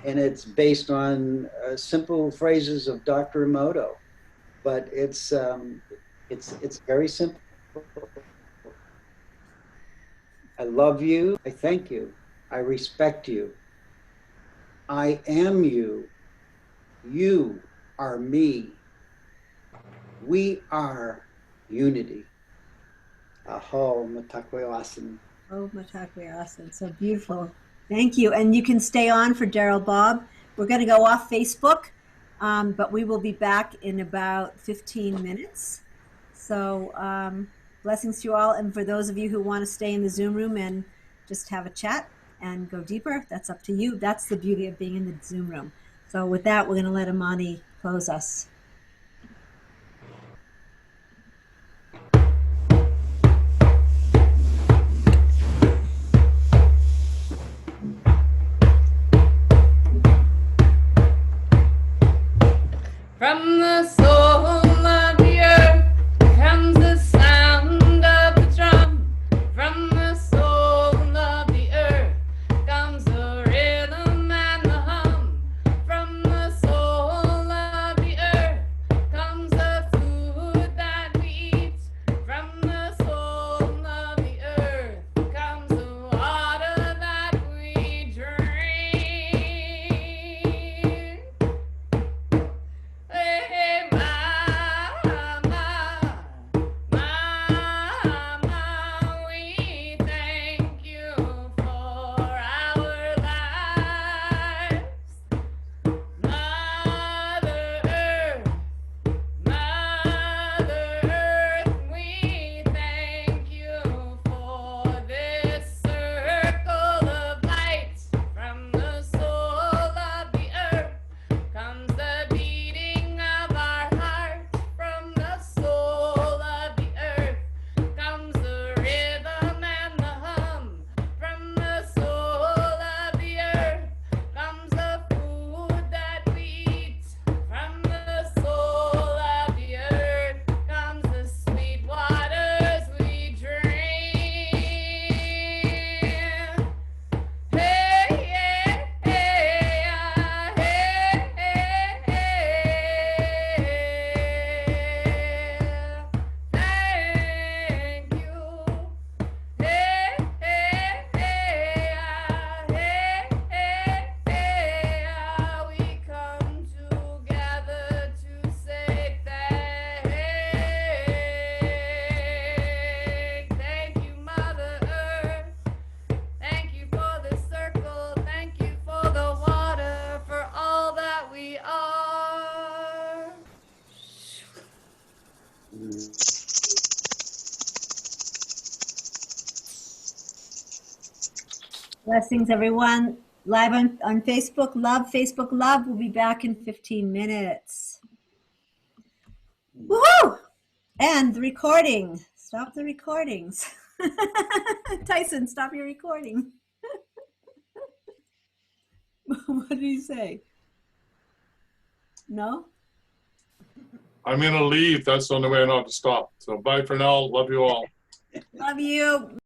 And it's based on simple phrases of Dr. Emoto, but it's very simple. I love you. I thank you. I respect you. I am you. You are me. We are unity. Aho, matakweasan. Oh, matakweasan. So beautiful. Thank you. And you can stay on for Daryl Bob. We're going to go off Facebook, but we will be back in about 15 minutes. So blessings to you all. And for those of you who want to stay in the Zoom room and just have a chat and go deeper, that's up to you. That's the beauty of being in the Zoom room. So with that, we're going to let Imani close us. From the soul of the earth comes the sound of the drum. From the soul of the earth comes the rhythm and the hum. From the soul of the earth comes the food that we eat. From the soul of the earth comes the water that we drink. Hey, mama, we thank you for our lives. Mother Earth, we thank you for this circle of light. From the soul of the earth comes the beating of our heart. From the soul of the earth comes the rhythm and the hum. From the soul of the earth comes the food that we eat. From the soul of the earth comes the sweet waters we drink. Hey, yeah, hey, ah, hey, hey, hey. Thank you. Hey, hey, hey, ah, hey, hey, hey, ah. We come together to say thank you, Mother Earth. Thank you for the circle. Thank you for the water, for all that we are. Blessings, everyone. Live on Facebook. Facebook Love. We'll be back in 15 minutes. Woohoo! And the recording. Stop the recordings. Tyson, stop your recording. What did he say? No? I'm going to leave. That's the only way I know how to stop. So bye for now. Love you all. Love you.